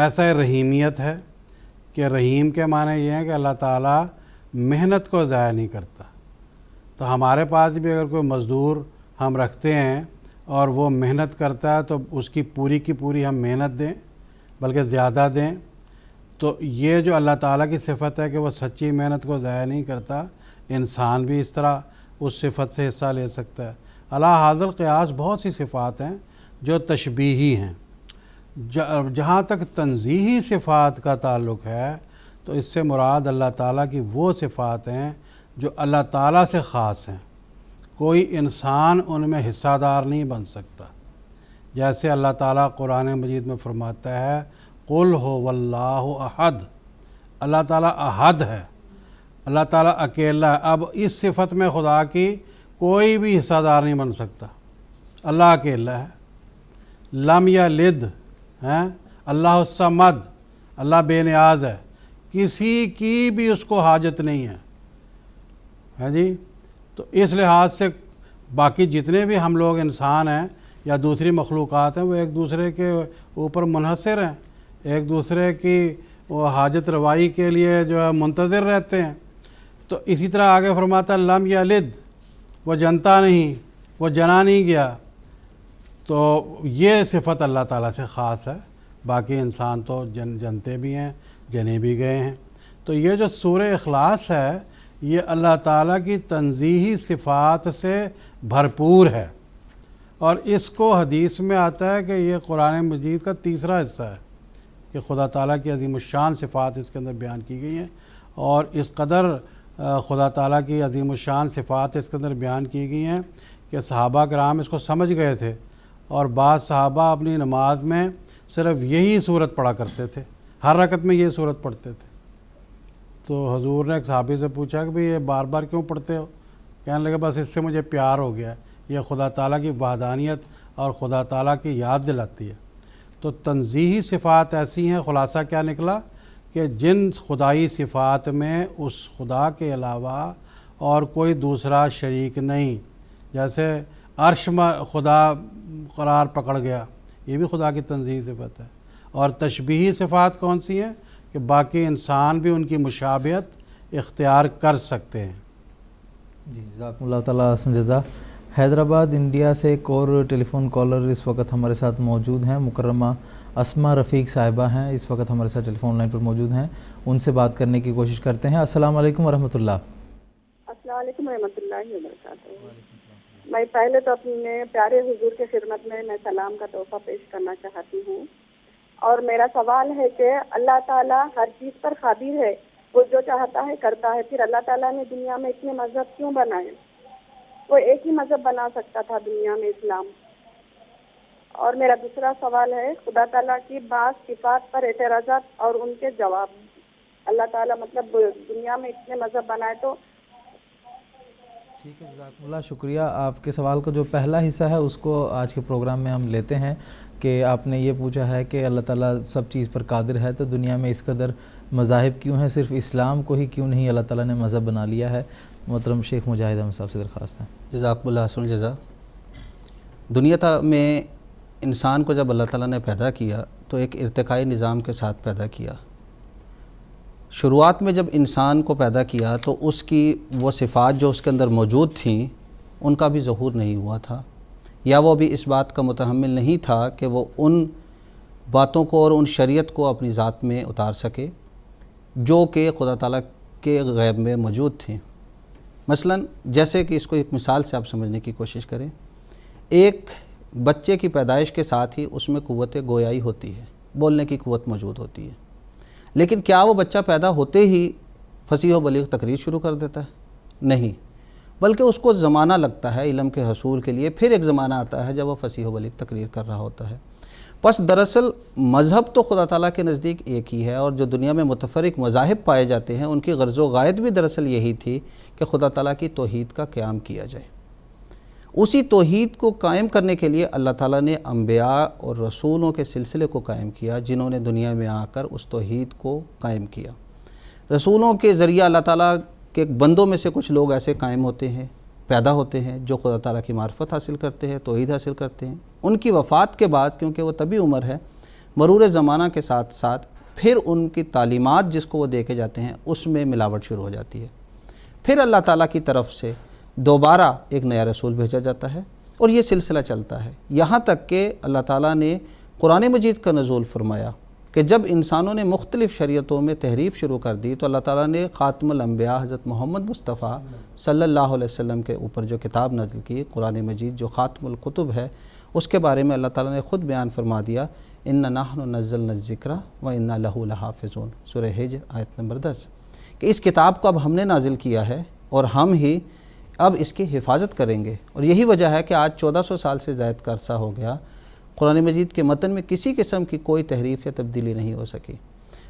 C: ایسا رحیمیت ہے کہ رحیم کے معنی یہ ہے کہ اللہ تعالیٰ محنت کو ضائع نہیں کرتا. تو ہمارے پاس بھی اگر کوئی مزدور ہم رکھتے ہیں اور وہ محنت کرتا ہے تو اس کی پوری ہم محنت دیں، بلکہ زیادہ دیں. تو یہ جو اللہ تعالیٰ کی صفت ہے کہ وہ سچی محنت کو ضائع نہیں کرتا، انسان بھی اس طرح اس صفت سے حصہ لے سکتا ہے. اعلیٰ حاضر قیاس بہت سی صفات ہیں جو تشبیہی ہیں. جہاں تک تنزیہی صفات کا تعلق ہے تو اس سے مراد اللہ تعالیٰ کی وہ صفات ہیں جو اللہ تعالیٰ سے خاص ہیں. کوئی انسان ان میں حصہ دار نہیں بن سکتا. جیسے اللہ تعالیٰ قرآن مجید میں فرماتا ہے قل هو اللہ احد. اللہ تعالیٰ احد ہے، اللہ تعالیٰ اکیلا ہے. اب اس صفت میں خدا کی کوئی بھی حصہ دار نہیں بن سکتا. اللہ اکیلا ہے. لم یلد ہے، اللہ الصمد، اللہ بے نیاز ہے، کسی کی بھی اس کو حاجت نہیں ہے جی. تو اس لحاظ سے باقی جتنے بھی ہم لوگ انسان ہیں یا دوسری مخلوقات ہیں وہ ایک دوسرے کے اوپر منحصر ہیں، ایک دوسرے کی وہ حاجت روائی کے لیے جو ہے منتظر رہتے ہیں. تو اسی طرح آگے فرماتا ہے لم یلد، وہ جنتا نہیں، وہ جنا نہیں گیا. تو یہ صفت اللہ تعالیٰ سے خاص ہے. باقی انسان تو جنتے بھی ہیں، جنے بھی گئے ہیں. تو یہ جو سورہ اخلاص ہے یہ اللہ تعالیٰ کی تنزیہی صفات سے بھرپور ہے. اور اس کو حدیث میں آتا ہے کہ یہ قرآن مجید کا تیسرا حصہ ہے کہ خدا تعالیٰ کی عظیم الشان صفات اس کے اندر بیان کی گئی ہیں. اور اس قدر خدا تعالیٰ کی عظیم الشان صفات اس کے اندر بیان کی گئی ہیں کہ صحابہ کرام اس کو سمجھ گئے تھے. اور بعض صحابہ اپنی نماز میں صرف یہی صورت پڑھا کرتے تھے، ہر رکعت میں یہ صورت پڑھتے تھے. تو حضور نے ایک صحابی سے پوچھا کہ بھئی یہ بار بار کیوں پڑھتے ہو؟ کہنے لگے بس اس سے مجھے پیار ہو گیا، یہ خدا تعالیٰ کی وحدانیت اور خدا تعالیٰ کی یاد دلاتی ہے. تو تنزیہی صفات ایسی ہیں، خلاصہ کیا نکلا کہ جن خدائی صفات میں اس خدا کے علاوہ اور کوئی دوسرا شریک نہیں. جیسے عرش میں خدا قرار پکڑ گیا، یہ بھی خدا کی تنزیہی صفت ہے. اور تشبیہی صفات کون سی ہیں کہ باقی انسان بھی ان کی مشابہت اختیار کر سکتے ہیں.
B: جی جزاکم اللہ تعالیٰ حسن جزا. حیدرآباد انڈیا سے ایک اور ٹیلی فون کالر اس وقت ہمارے ساتھ موجود ہیں. مکرمہ اسما رفیق صاحبہ ہیں، اس وقت ہمارے ساتھ ٹیلی فون لائن پر موجود ہیں. ان سے بات کرنے کی کوشش کرتے ہیں. السلام علیکم ورحمۃ اللہ.
G: السلام علیکم ورحمۃ اللہ وبرکاتہ. میں پہلے تو اپنے پیارے حضور کی خدمت میں سلام کا تحفہ پیش کرنا چاہتی ہوں. اور میرا سوال ہے کہ اللہ تعالیٰ ہر چیز پر قادر ہے، وہ جو چاہتا ہے کرتا ہے، پھر اللہ تعالیٰ نے دنیا میں اتنے مذہب کیوں بنائے؟ وہ ایک ہی مذہب بنا سکتا تھا دنیا میں، اسلام. اور میرا دوسرا سوال ہے خدا تعالیٰ کی بعض صفات پر اعتراضات اور ان کے جواب. اللہ تعالیٰ مطلب دنیا میں اتنے مذہب بنائے تو.
B: ٹھیک ہے، جزاکم اللہ، شکریہ. آپ کے سوال کا جو پہلا حصہ ہے اس کو آج کے پروگرام میں ہم لیتے ہیں کہ آپ نے یہ پوچھا ہے کہ اللہ تعالیٰ سب چیز پر قادر ہے تو دنیا میں اس قدر مذاہب کیوں ہیں، صرف اسلام کو ہی کیوں نہیں اللہ تعالیٰ نے مذہب بنا لیا ہے. محترم شیخ مجاہد احمد صاحب سے درخواست ہے.
E: جزاک اللہ حسن الجزا. دنیا میں انسان کو جب اللہ تعالیٰ نے پیدا کیا تو ایک ارتقائی نظام کے ساتھ پیدا کیا. شروعات میں جب انسان کو پیدا کیا تو اس کی وہ صفات جو اس کے اندر موجود تھیں ان کا بھی ظہور نہیں ہوا تھا، یا وہ بھی اس بات کا متحمل نہیں تھا کہ وہ ان باتوں کو اور ان شریعت کو اپنی ذات میں اتار سکے جو کہ خدا تعالیٰ کے غیب میں موجود تھیں. مثلا جیسے کہ اس کو ایک مثال سے آپ سمجھنے کی کوشش کریں. ایک بچے کی پیدائش کے ساتھ ہی اس میں قوت گویائی ہوتی ہے، بولنے کی قوت موجود ہوتی ہے، لیکن کیا وہ بچہ پیدا ہوتے ہی فصیح و بلیغ تقریر شروع کر دیتا ہے؟ نہیں، بلکہ اس کو زمانہ لگتا ہے علم کے حصول کے لیے. پھر ایک زمانہ آتا ہے جب وہ فصیح و بلیغ تقریر کر رہا ہوتا ہے. پس دراصل مذہب تو خدا تعالیٰ کے نزدیک ایک ہی ہے، اور جو دنیا میں متفرق مذاہب پائے جاتے ہیں ان کی غرض و غایت بھی دراصل یہی تھی کہ خدا تعالیٰ کی توحید کا قیام کیا جائے. اسی توحید کو قائم کرنے کے لیے اللہ تعالیٰ نے انبیاء اور رسولوں کے سلسلے کو قائم کیا جنہوں نے دنیا میں آ کر اس توحید کو قائم کیا. رسولوں کے ذریعہ اللہ تعالیٰ کے بندوں میں سے کچھ لوگ ایسے قائم ہوتے ہیں، پیدا ہوتے ہیں جو خدا تعالیٰ کی معرفت حاصل کرتے ہیں، توحید حاصل کرتے ہیں. ان کی وفات کے بعد کیونکہ وہ طبی عمر ہے، مرور زمانہ کے ساتھ ساتھ پھر ان کی تعلیمات جس کو وہ دے کے جاتے ہیں اس میں ملاوٹ شروع ہو جاتی ہے. پھر اللہ تعالیٰ کی طرف سے دوبارہ ایک نیا رسول بھیجا جاتا ہے اور یہ سلسلہ چلتا ہے یہاں تک کہ اللہ تعالیٰ نے قرآن مجید کا نزول فرمایا کہ جب انسانوں نے مختلف شریعتوں میں تحریف شروع کر دی تو اللہ تعالیٰ نے خاتم الانبیاء حضرت محمد مصطفیٰ صلی اللہ علیہ وسلم کے اوپر جو کتاب نازل کی قرآن مجید جو خاتم الکتب ہے، اس کے بارے میں اللہ تعالیٰ نے خود بیان فرما دیا اِنَّا نَحْنُ نَزَّلْنَا الذِّكْرَ وَإِنَّا لَهُ لَحَافِظُونَ، سورہ ہجر آیت نمبر 10، کہ اس کتاب کو اب ہم نے نازل کیا ہے اور ہم ہی اب اس کی حفاظت کریں گے. اور یہی وجہ ہے کہ آج 1400 سال سے زائد کا عرصہ ہو گیا قرآن مجید کے متن میں کسی قسم کی کوئی تحریف یا تبدیلی نہیں ہو سکی.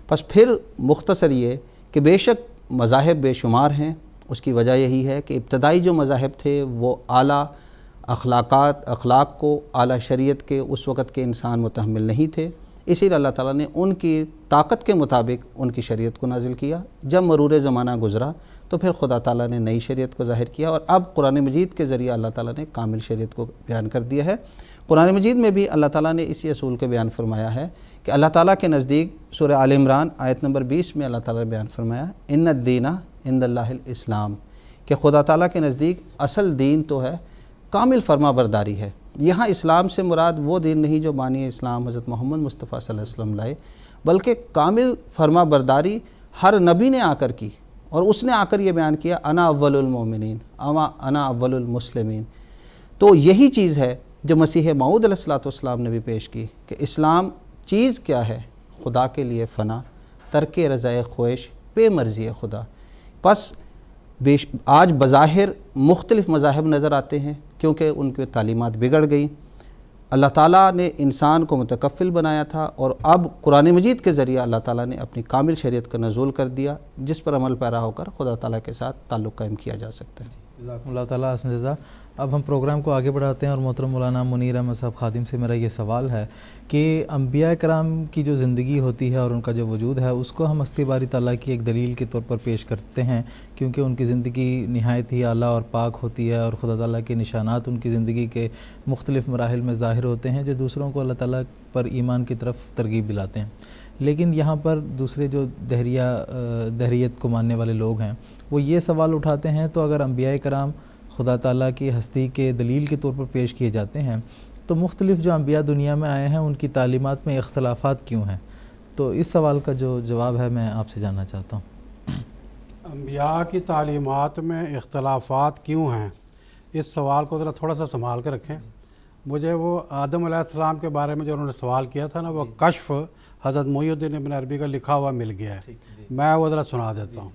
E: بس پھر مختصر یہ کہ بے شک مذاہب بے شمار ہیں، اس کی وجہ یہی ہے کہ ابتدائی جو مذاہب تھے وہ اعلیٰ اخلاق کو، اعلیٰ شریعت کے اس وقت کے انسان متحمل نہیں تھے، اسی لیے اللہ تعالیٰ نے ان کی طاقت کے مطابق ان کی شریعت کو نازل کیا. جب مرور زمانہ گزرا تو پھر خدا تعالیٰ نے نئی شریعت کو ظاہر کیا اور اب قرآن مجید کے ذریعہ اللہ تعالیٰ نے کامل شریعت کو بیان کر دیا ہے. قرآن مجید میں بھی اللہ تعالیٰ نے اسی اصول کو بیان فرمایا ہے کہ اللہ تعالیٰ کے نزدیک سورہ آل عمران آیت نمبر 20 میں اللہ تعالیٰ نے بیان فرمایا ان الدین عند اللہ الاسلام، کہ خدا تعالیٰ کے نزدیک اصل دین تو ہے کامل فرما برداری ہے. یہاں اسلام سے مراد وہ دین نہیں جو بانی اسلام حضرت محمد مصطفیٰ صلی اللہ علیہ وسلم لائے، بلکہ کامل فرما برداری ہر نبی نے آ کر کی، اور اس نے آ کر یہ بیان کیا انا اول المومنین انا اول المسلمین. تو یہی چیز ہے جو مسیح موعود علیہ الصلوۃ والسلام نے بھی پیش کی کہ اسلام چیز کیا ہے؟ خدا کے لیے فنا، ترک رضائے خواہش، بے مرضی خدا. پس آج بظاہر مختلف مذاہب نظر آتے ہیں کیونکہ ان کی تعلیمات بگڑ گئی. اللہ تعالیٰ نے انسان کو متکفل بنایا تھا اور اب قرآن مجید کے ذریعہ اللہ تعالیٰ نے اپنی کامل شریعت کا نزول کر دیا جس پر عمل پیرا ہو کر خدا تعالیٰ کے ساتھ تعلق قائم کیا جا سکتا ہے.
B: جزاکم اللہ تعالیٰ حسن جزا. اب ہم پروگرام کو آگے بڑھاتے ہیں اور محترم مولانا منیر احمد صاحب خادم سے میرا یہ سوال ہے کہ انبیاء کرام کی جو زندگی ہوتی ہے اور ان کا جو وجود ہے اس کو ہم ہستی باری تعالیٰ کی ایک دلیل کے طور پر پیش کرتے ہیں کیونکہ ان کی زندگی نہایت ہی اعلیٰ اور پاک ہوتی ہے اور خدا تعالیٰ کے نشانات ان کی زندگی کے مختلف مراحل میں ظاہر ہوتے ہیں جو دوسروں کو اللہ تعالیٰ پر ایمان کی طرف ترغیب دلاتے ہیں. لیکن یہاں پر دوسرے جو دہریت کو ماننے والے لوگ ہیں وہ یہ سوال اٹھاتے ہیں تو اگر انبیاء کرام خدا تعالیٰ کی ہستی کے دلیل کے طور پر پیش کیے جاتے ہیں تو مختلف جو انبیاء دنیا میں آئے ہیں ان کی تعلیمات میں اختلافات کیوں ہیں؟ تو اس سوال کا جو جواب ہے میں آپ سے جاننا چاہتا ہوں.
C: انبیاء کی تعلیمات میں اختلافات کیوں ہیں، اس سوال کو ذرا تھوڑا سا سنبھال کے رکھیں. مجھے وہ آدم علیہ السلام کے بارے میں جو انہوں نے سوال کیا تھا نا وہ کشف حضرت محی الدین ابن عربی کا لکھا ہوا مل گیا ہے، میں وہ ذرا سنا دیتا ہوں.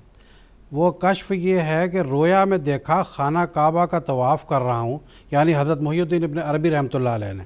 C: وہ کشف یہ ہے کہ رویا میں دیکھا خانہ کعبہ کا طواف کر رہا ہوں، یعنی حضرت محی الدین ابن عربی رحمۃ اللہ علیہ نے،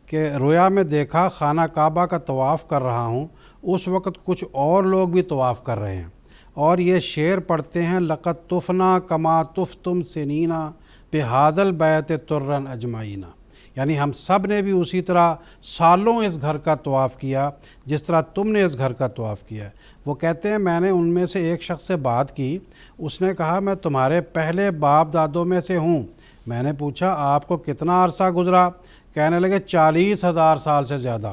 C: کہ رویا میں دیکھا خانہ کعبہ کا طواف کر رہا ہوں، اس وقت کچھ اور لوگ بھی طواف کر رہے ہیں اور یہ شعر پڑھتے ہیں، لقد طفنا کما طفتم سنینا بہذا البیت ترن اجمعینا، یعنی ہم سب نے بھی اسی طرح سالوں اس گھر کا طواف کیا جس طرح تم نے اس گھر کا طواف کیا ہے۔ وہ کہتے ہیں میں نے ان میں سے ایک شخص سے بات کی، اس نے کہا میں تمہارے پہلے باپ دادوں میں سے ہوں۔ میں نے پوچھا آپ کو کتنا عرصہ گزرا؟ کہنے لگے 40,000 سال سے زیادہ۔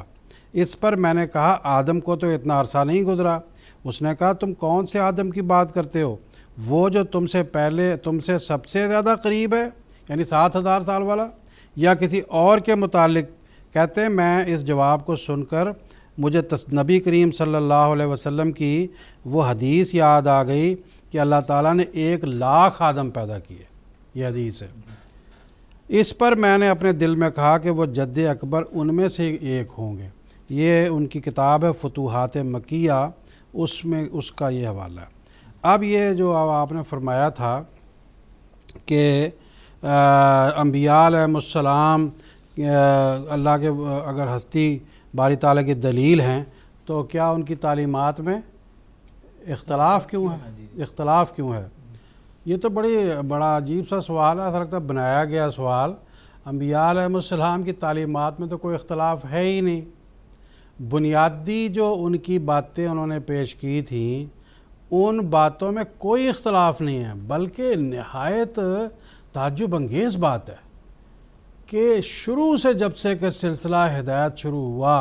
C: اس پر میں نے کہا آدم کو تو اتنا عرصہ نہیں گزرا۔ اس نے کہا تم کون سے آدم کی بات کرتے ہو؟ وہ جو تم سے سب سے زیادہ قریب ہے، یعنی 7,000 سال والا، یا کسی اور کے متعلق؟ کہتے ہیں میں اس جواب کو سن کر مجھے نبی کریم صلی اللہ علیہ وسلم کی وہ حدیث یاد آ گئی کہ اللہ تعالیٰ نے 1,00,000 آدم پیدا کیے، یہ حدیث ہے۔ اس پر میں نے اپنے دل میں کہا کہ وہ جد اکبر ان میں سے ایک ہوں گے۔ یہ ان کی کتاب ہے فتوحات مکیہ، اس میں اس کا یہ حوالہ ہے۔ اب یہ جو آپ نے فرمایا تھا کہ انبیاء علیہ السلام اللہ کے اگر ہستی باری تعالیٰ کی دلیل ہیں تو کیا ان کی تعلیمات میں اختلاف کیوں ہے؟ یہ تو بڑا عجیب سا سوال ہے، ایسا لگتا ہے بنایا گیا سوال۔ انبیاء علیہ السلام کی تعلیمات میں تو کوئی اختلاف ہے ہی نہیں۔ بنیادی جو ان کی باتیں انہوں نے پیش کی تھیں ان باتوں میں کوئی اختلاف نہیں ہے، بلکہ نہایت تعجب انگیز بات ہے کہ شروع سے جب سے کہ سلسلہ ہدایت شروع ہوا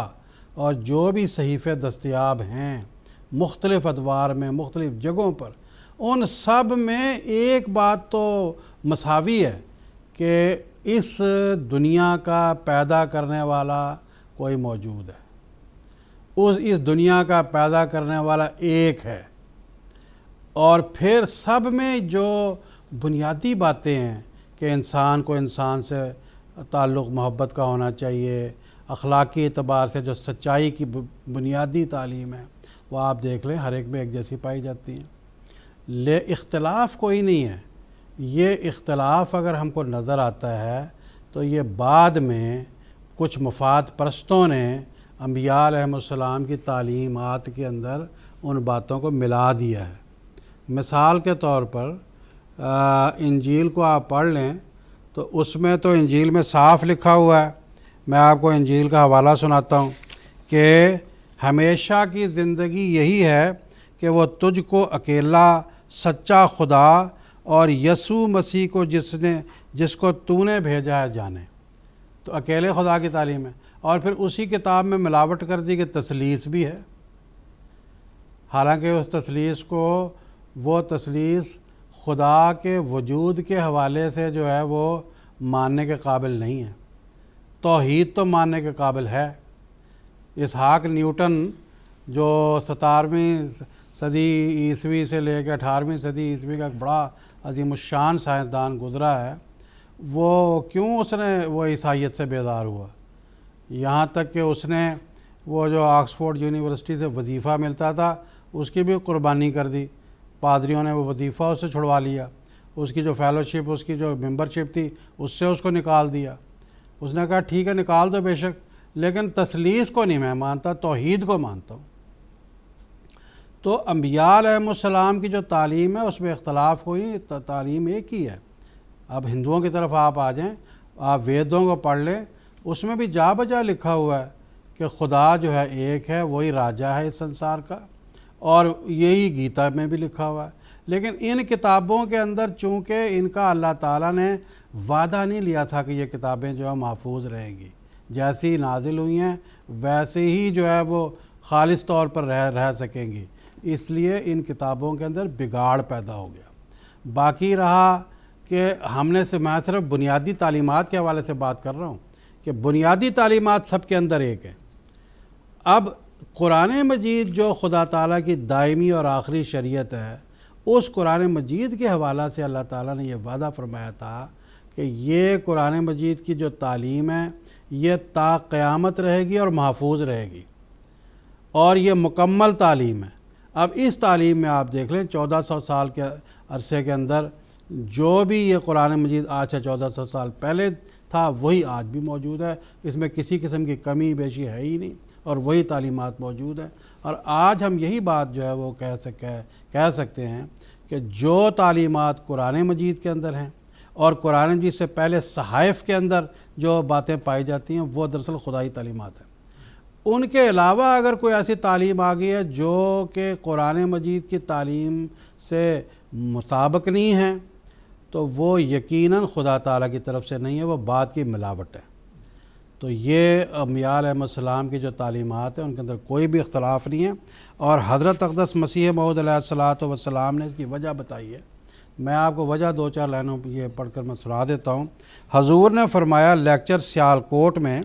C: اور جو بھی صحیفے دستیاب ہیں مختلف ادوار میں مختلف جگہوں پر، ان سب میں ایک بات تو مساوی ہے کہ اس دنیا کا پیدا کرنے والا کوئی موجود ہے، اس دنیا کا پیدا کرنے والا ایک ہے، اور پھر سب میں جو بنیادی باتیں ہیں کہ انسان کو انسان سے تعلق محبت کا ہونا چاہیے، اخلاقی اعتبار سے جو سچائی کی بنیادی تعلیم ہے وہ آپ دیکھ لیں ہر ایک میں ایک جیسی پائی جاتی ہیں۔ اختلاف کوئی نہیں ہے۔ یہ اختلاف اگر ہم کو نظر آتا ہے تو یہ بعد میں کچھ مفاد پرستوں نے انبیاء علیہ السلام کی تعلیمات کے اندر ان باتوں کو ملا دیا ہے۔ مثال کے طور پر انجیل کو آپ پڑھ لیں تو اس میں تو انجیل میں صاف لکھا ہوا ہے، میں آپ کو انجیل کا حوالہ سناتا ہوں کہ ہمیشہ کی زندگی یہی ہے کہ وہ تجھ کو اکیلا سچا خدا اور یسوع مسیح کو جس کو تو نے بھیجا ہے جانے۔ تو اکیلے خدا کی تعلیم ہے، اور پھر اسی کتاب میں ملاوٹ کر دی کہ تثلیث بھی ہے، حالانکہ اس تثلیث کو وہ تثلیث خدا کے وجود کے حوالے سے جو ہے وہ ماننے کے قابل نہیں ہے۔ توحید تو ماننے کے قابل ہے۔ اسحاق نیوٹن جو 17ویں صدی عیسوی سے لے کے 18ویں صدی عیسوی کا ایک بڑا عظیم الشان سائنسدان گزرا ہے، وہ کیوں اس نے وہ عیسائیت سے بیدار ہوا؟ یہاں تک کہ اس نے وہ جو آکسفورڈ یونیورسٹی سے وظیفہ ملتا تھا اس کی بھی قربانی کر دی، پادریوں نے وہ وظیفہ اس سے چھڑوا لیا، اس کی جو فیلوشپ اس کی جو ممبرشپ تھی اس سے اس کو نکال دیا۔ اس نے کہا ٹھیک ہے نکال دو بے شک، لیکن تثلیث کو نہیں میں مانتا، توحید کو مانتا ہوں۔ تو انبیاء علیہ السلام کی جو تعلیم ہے اس میں اختلاف کوئی، تعلیم ایک ہی ہے۔ اب ہندوؤں کی طرف آپ آ جائیں، آپ ویدوں کو پڑھ لیں، اس میں بھی جا بجا لکھا ہوا ہے کہ خدا جو ہے ایک ہے، وہی راجہ ہے اس سنسار کا، اور یہی گیتا میں بھی لکھا ہوا ہے۔ لیکن ان کتابوں کے اندر چونکہ ان کا اللہ تعالیٰ نے وعدہ نہیں لیا تھا کہ یہ کتابیں جو ہے محفوظ رہیں گی، جیسی نازل ہوئی ہیں ویسے ہی جو ہے وہ خالص طور پر رہ سکیں گی، اس لیے ان کتابوں کے اندر بگاڑ پیدا ہو گیا۔ باقی رہا کہ ہم نے میں صرف بنیادی تعلیمات کے حوالے سے بات کر رہا ہوں کہ بنیادی تعلیمات سب کے اندر ایک ہیں۔ اب قرآن مجید جو خدا تعالیٰ کی دائمی اور آخری شریعت ہے، اس قرآن مجید کے حوالہ سے اللہ تعالیٰ نے یہ وعدہ فرمایا تھا کہ یہ قرآن مجید کی جو تعلیم ہے یہ تا قیامت رہے گی اور محفوظ رہے گی، اور یہ مکمل تعلیم ہے۔ اب اس تعلیم میں آپ دیکھ لیں 1400 سال کے عرصے کے اندر جو بھی یہ قرآن مجید آج سے 1400 سال پہلے تھا وہی آج بھی موجود ہے، اس میں کسی قسم کی کمی بیشی ہے ہی نہیں، اور وہی تعلیمات موجود ہے۔ اور آج ہم یہی بات جو ہے وہ کہہ سکتے ہیں کہ جو تعلیمات قرآن مجید کے اندر ہیں اور قرآن مجید سے پہلے صحائف کے اندر جو باتیں پائی جاتی ہیں وہ دراصل خدائی تعلیمات ہیں۔ ان کے علاوہ اگر کوئی ایسی تعلیم آ گئی ہے جو کہ قرآن مجید کی تعلیم سے مطابق نہیں ہے تو وہ یقیناً خدا تعالیٰ کی طرف سے نہیں ہے، وہ بات کی ملاوٹ ہے۔ تو یہ انبیاء علیہ السلام کی جو تعلیمات ہیں ان کے اندر کوئی بھی اختلاف نہیں ہے، اور حضرت اقدس مسیح موعود علیہ السلام نے اس کی وجہ بتائی ہے۔ میں آپ کو وجہ 2-4 لائنوں پہ یہ پڑھ کر میں سنا دیتا ہوں۔ حضور نے فرمایا لیکچر سیالکوٹ میں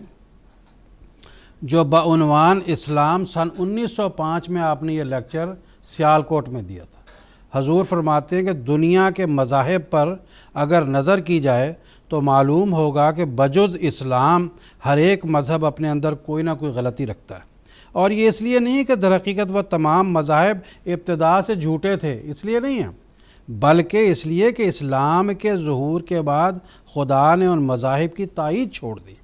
C: جو بعنوان اسلام سن 1905 میں آپ نے یہ لیکچر سیالکوٹ میں دیا تھا۔ حضور فرماتے ہیں کہ دنیا کے مذاہب پر اگر نظر کی جائے تو معلوم ہوگا کہ بجز اسلام ہر ایک مذہب اپنے اندر کوئی نہ کوئی غلطی رکھتا ہے، اور یہ اس لیے نہیں کہ در حقیقت وہ تمام مذاہب ابتدا سے جھوٹے تھے، اس لیے نہیں ہیں، بلکہ اس لیے کہ اسلام کے ظہور کے بعد خدا نے ان مذاہب کی تائید چھوڑ دی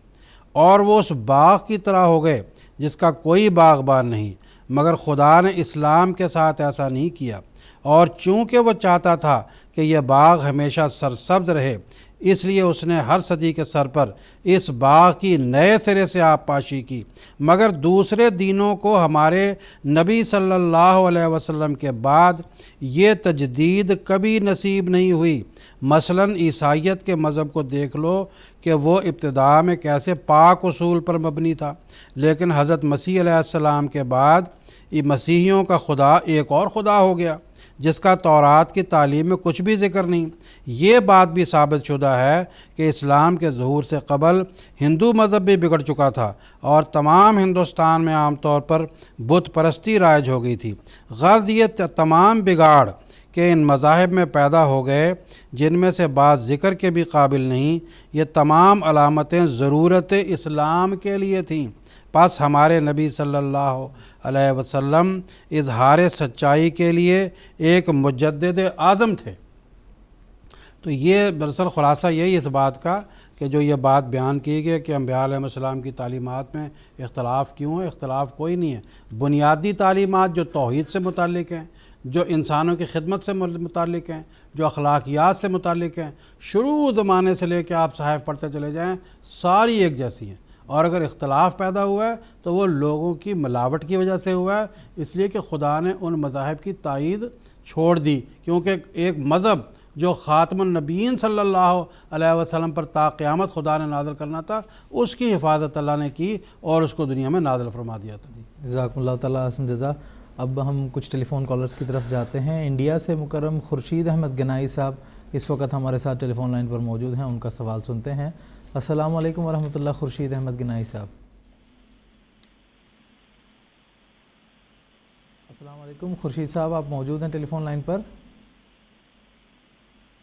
C: اور وہ اس باغ کی طرح ہو گئے جس کا کوئی باغبان نہیں، مگر خدا نے اسلام کے ساتھ ایسا نہیں کیا، اور چونکہ وہ چاہتا تھا کہ یہ باغ ہمیشہ سرسبز رہے، اس لیے اس نے ہر صدی کے سر پر اس باغ کی نئے سرے سے آبپاشی کی، مگر دوسرے دینوں کو ہمارے نبی صلی اللہ علیہ وسلم کے بعد یہ تجدید کبھی نصیب نہیں ہوئی۔ مثلاً عیسائیت کے مذہب کو دیکھ لو کہ وہ ابتدا میں کیسے پاک اصول پر مبنی تھا، لیکن حضرت مسیح علیہ السلام کے بعد مسیحیوں کا خدا ایک اور خدا ہو گیا جس کا تورات کی تعلیم میں کچھ بھی ذکر نہیں۔ یہ بات بھی ثابت شدہ ہے کہ اسلام کے ظہور سے قبل ہندو مذہب بھی بگڑ چکا تھا اور تمام ہندوستان میں عام طور پر بت پرستی رائج ہو گئی تھی۔ غرض یہ تمام بگاڑ کہ ان مذاہب میں پیدا ہو گئے جن میں سے بعض ذکر کے بھی قابل نہیں، یہ تمام علامتیں ضرورت اسلام کے لیے تھیں۔ پس ہمارے نبی صلی اللہ علیہ وسلم اظہار سچائی کے لیے ایک مجدد اعظم تھے۔ تو یہ دراصل خلاصہ یہی اس بات کا کہ جو یہ بات بیان کی گئی کہ انبیاء علیہ السلام کی تعلیمات میں اختلاف کیوں ہے، اختلاف کوئی نہیں ہے۔ بنیادی تعلیمات جو توحید سے متعلق ہیں، جو انسانوں کی خدمت سے متعلق ہیں، جو اخلاقیات سے متعلق ہیں، شروع زمانے سے لے کے آپ صحائف پڑھتے چلے جائیں، ساری ایک جیسی ہیں، اور اگر اختلاف پیدا ہوا ہے تو وہ لوگوں کی ملاوٹ کی وجہ سے ہوا ہے، اس لیے کہ خدا نے ان مذاہب کی تائید چھوڑ دی، کیونکہ ایک مذہب جو خاتم النبیین صلی اللہ علیہ وسلم پر تا قیامت خدا نے نازل کرنا تھا، اس کی حفاظت اللہ نے کی اور اس کو دنیا میں نازل فرما دیا تھا۔
B: جزاکم اللہ تعالیٰ حسن جزا۔ اب ہم کچھ ٹیلی فون کالرز کی طرف جاتے ہیں۔ انڈیا سے مکرم خورشید احمد گنائی صاحب اس وقت ہمارے ساتھ ٹیلی فون لائن پر موجود ہیں، ان کا سوال سنتے ہیں۔ السلام علیکم ورحمۃ اللہ، خورشید احمد گنائی صاحب۔ السلام علیکم خورشید صاحب، آپ موجود ہیں ٹیلی فون لائن پر؟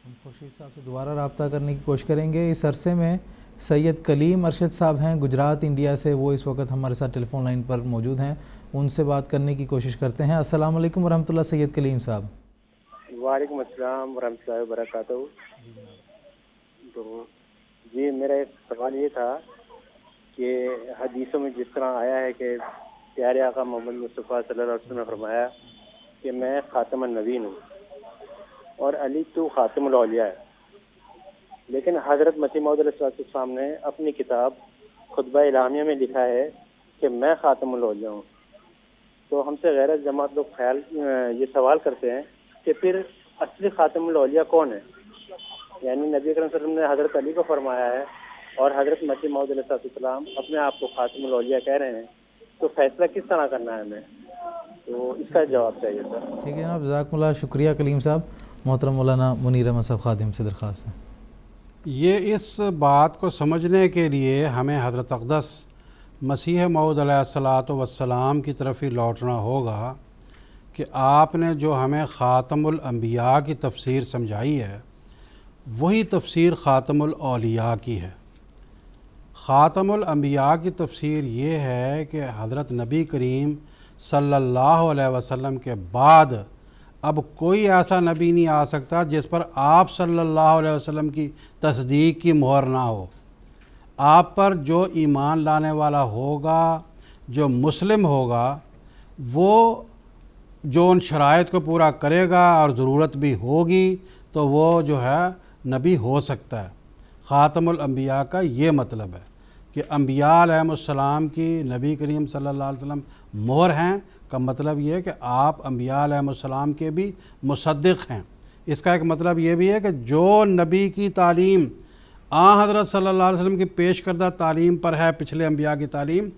B: ہم خورشید صاحب سے دوبارہ رابطہ کرنے کی کوشش کریں گے۔ اس عرصے میں سید کلیم ارشد صاحب ہیں گجرات انڈیا سے، وہ اس وقت ہمارے ساتھ ٹیلی فون لائن پر موجود ہیں، ان سے بات کرنے کی کوشش کرتے ہیں۔ السلام علیکم ورحمۃ اللہ سید کلیم صاحب۔
H: وعلیکم السلام ورحمۃ اللہ وبرکاتہ۔ تو جی میرا ایک سوال یہ تھا کہ حدیثوں میں جس طرح آیا ہے کہ پیارے آقا محمد مصطفیٰ صلی اللہ علیہ وسلم نے فرمایا کہ میں خاتم النبیین ہوں اور علی تو خاتم الاولیاء ہے، لیکن حضرت مسیح موعود علیہ السلام نے اپنی کتاب خطبہ الہامیہ میں لکھا ہے کہ میں خاتم الاولیاء ہوں۔ تو ہم سے غیر جماعت لوگ یہ سوال کرتے ہیں کہ پھر اصلی خاتم الاولیاء کون ہے؟ یعنی نبی اکرم صلی اللہ علیہ وسلم نے حضرت علی کو فرمایا ہے اور حضرت مسیح موعود علیہ السلام اپنے آپ کو خاتم الاولیاء کہہ رہے ہیں، تو فیصلہ کس طرح کرنا ہے ہمیں؟ تو اس کا جواب چاہیے سر۔
B: ٹھیک ہے جناب، جزاکم اللہ، شکریہ کلیم صاحب۔ محترم مولانا منیر احمد صاحب خادم سے درخواست ہے۔
C: یہ اس بات کو سمجھنے کے لیے ہمیں حضرت اقدس مسیح موعود علیہ السلام کی طرف ہی لوٹنا ہوگا کہ آپ نے جو ہمیں خاتم الانبیاء کی تفسیر سمجھائی ہے وہی تفسیر خاتم الاولیاء کی ہے۔ خاتم الانبیاء کی تفسیر یہ ہے کہ حضرت نبی کریم صلی اللہ علیہ وسلم کے بعد اب کوئی ایسا نبی نہیں آ سکتا جس پر آپ صلی اللہ علیہ وسلم کی تصدیق کی مہر نہ ہو۔ آپ پر جو ایمان لانے والا ہوگا، جو مسلم ہوگا، وہ جو ان شرائط کو پورا کرے گا اور ضرورت بھی ہوگی تو وہ جو ہے نبی ہو سکتا ہے۔ خاتم الانبیاء کا یہ مطلب ہے کہ انبیاء علیہم السلام کی نبی کریم صلی اللہ علیہ وسلم مہر ہیں، کا مطلب یہ ہے کہ آپ انبیاء علیہم السلام کے بھی مصدق ہیں۔ اس کا ایک مطلب یہ بھی ہے کہ جو نبی کی تعلیم حضرت صلی اللہ علیہ وسلم کی پیش کردہ تعلیم پر ہے، پچھلے انبیاء کی تعلیم،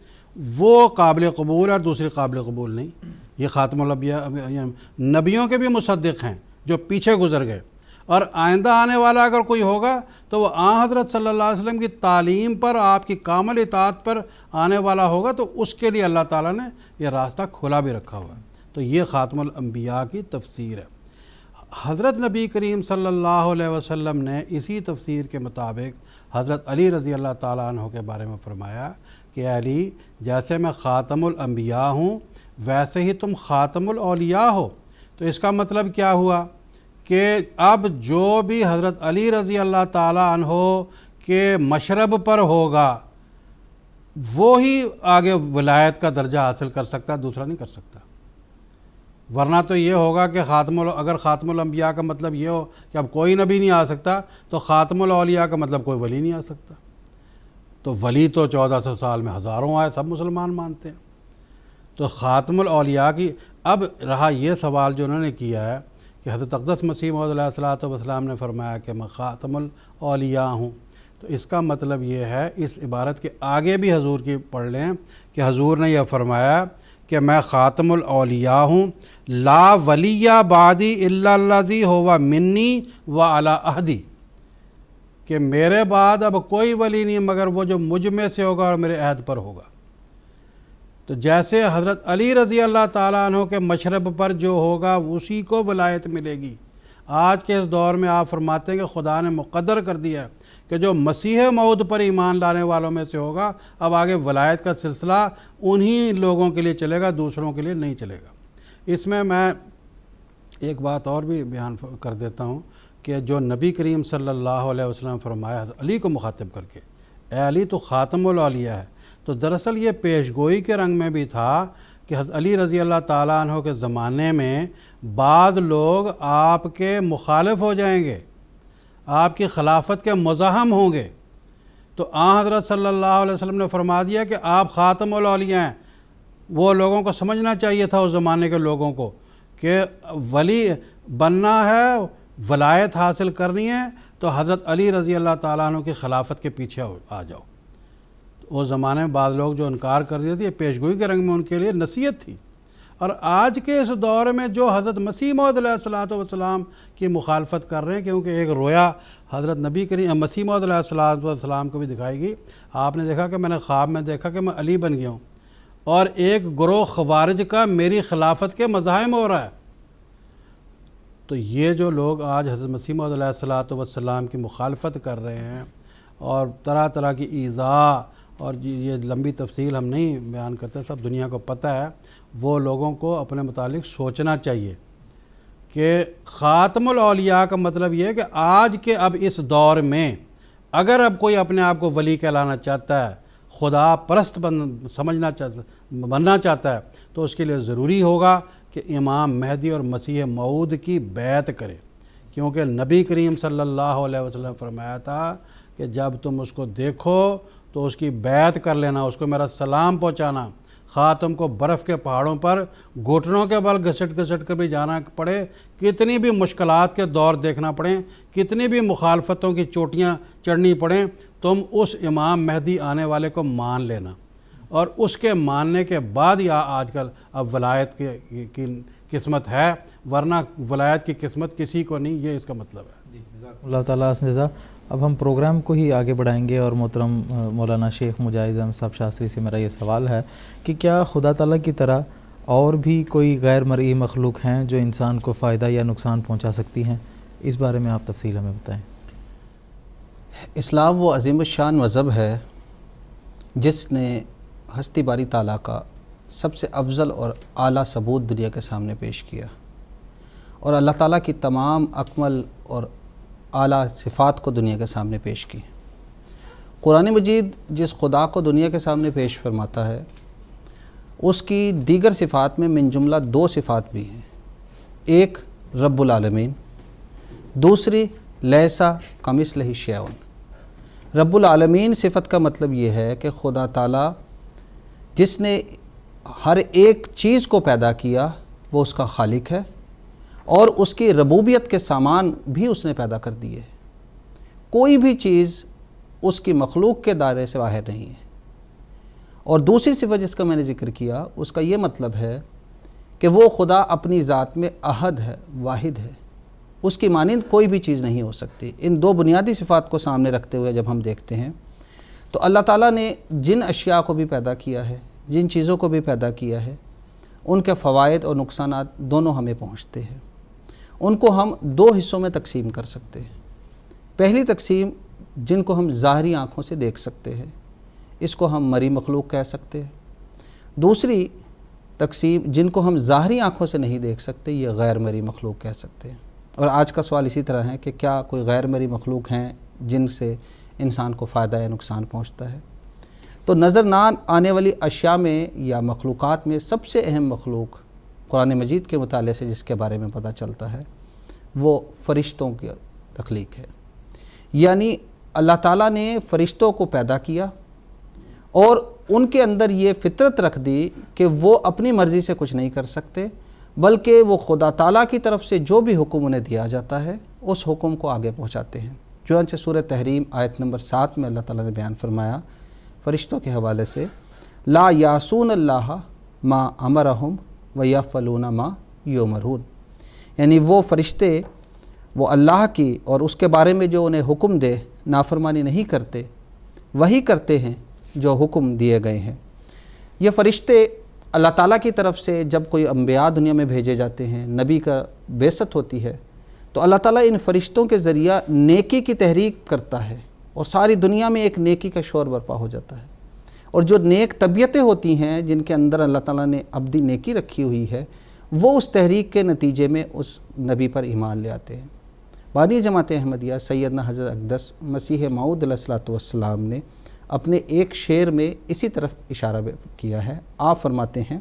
C: وہ قابل قبول اور دوسری قابل قبول نہیں۔ یہ خاتم الانبیاء نبیوں کے بھی مصدق ہیں جو پیچھے گزر گئے، اور آئندہ آنے والا اگر کوئی ہوگا تو وہ حضرت صلی اللہ علیہ وسلم کی تعلیم پر، آپ کی کامل اطاعت پر آنے والا ہوگا، تو اس کے لیے اللہ تعالیٰ نے یہ راستہ کھلا بھی رکھا ہوا ہے۔ تو یہ خاتم الانبیاء کی تفسیر ہے۔ حضرت نبی کریم صلی اللہ علیہ وسلم نے اسی تفسیر کے مطابق حضرت علی رضی اللہ تعالیٰ عنہ کے بارے میں فرمایا کہ علی، جیسے میں خاتم الانبیاء ہوں ویسے ہی تم خاتم الاولیاء ہو۔ تو اس کا مطلب کیا ہوا کہ اب جو بھی حضرت علی رضی اللہ تعالیٰ عنہ کے مشرب پر ہوگا وہی آگے ولایت کا درجہ حاصل کر سکتا، دوسرا نہیں کر سکتا۔ ورنہ تو یہ ہوگا کہ اگر خاتم الانبیاء کا مطلب یہ ہو کہ اب کوئی نبی نہیں آ سکتا، تو خاتم الاولیاء کا مطلب کوئی ولی نہیں آ سکتا۔ تو ولی تو 1400 سال میں ہزاروں آئے، سب مسلمان مانتے ہیں۔ تو خاتم الاولیاء کی اب رہا یہ سوال جو انہوں نے کیا ہے کہ حضرت اقدس مسیح موعود علیہ الصلوۃ والسلام نے فرمایا کہ میں خاتم الاولیاء ہوں، تو اس کا مطلب یہ ہے، اس عبارت کے آگے بھی حضور کی پڑھ لیں کہ حضور نے یہ فرمایا کہ میں خاتم الاولیاء ہوں، لا ولی بعدی الا الذی ہوا منی وعلی عہدی، کہ میرے بعد اب کوئی ولی نہیں مگر وہ جو مجھ میں سے ہوگا اور میرے عہد پر ہوگا۔ تو جیسے حضرت علی رضی اللہ تعالیٰ عنہ کے مشرب پر جو ہوگا اسی کو ولایت ملے گی۔ آج کے اس دور میں آپ فرماتے ہیں کہ خدا نے مقدر کر دیا ہے کہ جو مسیح موعود پر ایمان لانے والوں میں سے ہوگا، اب آگے ولایت کا سلسلہ انہی لوگوں کے لیے چلے گا، دوسروں کے لیے نہیں چلے گا۔ اس میں ایک بات اور بھی بیان کر دیتا ہوں کہ جو نبی کریم صلی اللہ علیہ وسلم فرمایا حضرت علی کو مخاطب کر کے، اے علی تو خاتم الاولیاء ہے، تو دراصل یہ پیش گوئی کے رنگ میں بھی تھا کہ حضرت علی رضی اللہ تعالیٰ عنہ کے زمانے میں بعض لوگ آپ کے مخالف ہو جائیں گے، آپ کی خلافت کے مزاحم ہوں گے، تو حضرت صلی اللہ علیہ وسلم نے فرما دیا کہ آپ خاتم الاولیاء ہیں۔ وہ لوگوں کو سمجھنا چاہیے تھا، اس زمانے کے لوگوں کو، کہ ولی بننا ہے، ولایت حاصل کرنی ہے تو حضرت علی رضی اللہ تعالیٰ عنہ کی خلافت کے پیچھے آ جاؤ۔ اس زمانے میں بعض لوگ جو انکار کر رہے تھے، یہ پیشگوئی کے رنگ میں ان کے لیے نصیحت تھی۔ اور آج کے اس دور میں جو حضرت مسیح موعود علیہ الصلوۃ والسلام کی مخالفت کر رہے ہیں، کیونکہ ایک رویا حضرت نبی کریم مسیح موعود علیہ الصلوۃ والسلام کو بھی دکھائی گئی۔ آپ نے دیکھا کہ میں نے خواب میں دیکھا کہ میں علی بن گیا ہوں، اور ایک گروہ خوارج کا میری خلافت کے مزاحم ہو رہا ہے۔ تو یہ جو لوگ آج حضرت مسیح موعود علیہ الصلوۃ والسلام کی مخالفت کر رہے ہیں اور طرح طرح کی ایذاء، اور یہ لمبی تفصیل ہم نہیں بیان کرتے، سب دنیا کو پتہ ہے، وہ لوگوں کو اپنے متعلق سوچنا چاہیے کہ خاتم الاولیاء کا مطلب یہ ہے کہ آج کے اب اس دور میں اگر اب کوئی اپنے آپ کو ولی کہلانا چاہتا ہے، خدا پرست بننا چاہتا ہے، تو اس کے لیے ضروری ہوگا کہ امام مہدی اور مسیح موعود کی بیعت کرے، کیونکہ نبی کریم صلی اللہ علیہ وسلم فرمایا تھا کہ جب تم اس کو دیکھو تو اس کی بیعت کر لینا، اس کو میرا سلام پہنچانا، خواہ تم کو برف کے پہاڑوں پر گھٹنوں کے بل گھسٹ کر بھی جانا پڑے، کتنی بھی مشکلات کے دور دیکھنا پڑیں، کتنی بھی مخالفتوں کی چوٹیاں چڑھنی پڑیں، تم اس امام مہدی آنے والے کو مان لینا، اور اس کے ماننے کے بعد یا آج کل اب ولایت کی قسمت ہے، ورنہ ولایت کی قسمت کسی کو نہیں، یہ اس کا مطلب ہے۔
B: جی، جزاکم اللہ تعالیٰ حسن جزا۔ اب ہم پروگرام کو ہی آگے بڑھائیں گے، اور محترم مولانا شیخ مجاہد احمد صاحب شاستری سے میرا یہ سوال ہے کہ کیا خدا تعالیٰ کی طرح اور بھی کوئی غیر مرئی مخلوق ہیں جو انسان کو فائدہ یا نقصان پہنچا سکتی ہیں؟ اس بارے میں آپ تفصیل ہمیں بتائیں۔
E: اسلام وہ عظیم الشان مذہب ہے جس نے ہستی باری تعالیٰ کا سب سے افضل اور اعلیٰ ثبوت دنیا کے سامنے پیش کیا اور اللہ تعالیٰ کی تمام اکمل اور اعلیٰ صفات کو دنیا کے سامنے پیش کی۔ قرآن مجید جس خدا کو دنیا کے سامنے پیش فرماتا ہے اس کی دیگر صفات میں من جملہ 2 صفات بھی ہیں، ایک رب العالمین، دوسری لیسا کمثلہ شیء۔ رب العالمین صفت کا مطلب یہ ہے کہ خدا تعالیٰ جس نے ہر ایک چیز کو پیدا کیا وہ اس کا خالق ہے اور اس کی ربوبیت کے سامان بھی اس نے پیدا کر دیے۔ کوئی بھی چیز اس کی مخلوق کے دائرے سے باہر نہیں ہے۔ اور دوسری صفت جس کا میں نے ذکر کیا اس کا یہ مطلب ہے کہ وہ خدا اپنی ذات میں احد ہے، واحد ہے، اس کی مانند کوئی بھی چیز نہیں ہو سکتی۔ ان 2 بنیادی صفات کو سامنے رکھتے ہوئے جب ہم دیکھتے ہیں تو اللہ تعالیٰ نے جن اشیاء کو بھی پیدا کیا ہے، جن چیزوں کو بھی پیدا کیا ہے، ان کے فوائد اور نقصانات دونوں ہمیں پہنچتے ہیں۔ ان کو ہم 2 حصوں میں تقسیم کر سکتے ہیں۔ پہلی تقسیم جن کو ہم ظاہری آنکھوں سے دیکھ سکتے ہیں، اس کو ہم مری مخلوق کہہ سکتے ہیں۔ دوسری تقسیم جن کو ہم ظاہری آنکھوں سے نہیں دیکھ سکتے، یہ غیر مری مخلوق کہہ سکتے ہیں۔ اور آج کا سوال اسی طرح ہے کہ کیا کوئی غیر مری مخلوق ہیں جن سے انسان کو فائدہ یا نقصان پہنچتا ہے؟ تو نظر نہ آنے والی اشیاء میں یا مخلوقات میں سب سے اہم مخلوق قرآن مجید کے مطالعے سے جس کے بارے میں پتہ چلتا ہے وہ فرشتوں کی تخلیق ہے۔ یعنی اللہ تعالیٰ نے فرشتوں کو پیدا کیا اور ان کے اندر یہ فطرت رکھ دی کہ وہ اپنی مرضی سے کچھ نہیں کر سکتے، بلکہ وہ خدا تعالیٰ کی طرف سے جو بھی حکم انہیں دیا جاتا ہے اس حکم کو آگے پہنچاتے ہیں۔ چنانچہ سورہ تحریم آیت نمبر 7 میں اللہ تعالیٰ نے بیان فرمایا فرشتوں کے حوالے سے، لا یعصون اللہ ما امرہم ویفعلون ما یؤمرون، یعنی وہ فرشتے وہ اللہ کی اور اس کے بارے میں جو انہیں حکم دے نافرمانی نہیں کرتے، وہی کرتے ہیں جو حکم دیے گئے ہیں۔ یہ فرشتے اللہ تعالیٰ کی طرف سے جب کوئی انبیاء دنیا میں بھیجے جاتے ہیں، نبی کا بعثت ہوتی ہے، تو اللہ تعالیٰ ان فرشتوں کے ذریعہ نیکی کی تحریک کرتا ہے اور ساری دنیا میں ایک نیکی کا شور برپا ہو جاتا ہے۔ اور جو نیک طبیعتیں ہوتی ہیں جن کے اندر اللہ تعالیٰ نے ابدی نیکی رکھی ہوئی ہے، وہ اس تحریک کے نتیجے میں اس نبی پر ایمان لے آتے ہیں۔ بانی جماعت احمدیہ سیدنا حضرت اقدس مسیح موعود علیہ الصلوۃ والسلام نے اپنے ایک شعر میں اسی طرف اشارہ کیا ہے۔ آپ فرماتے ہیں،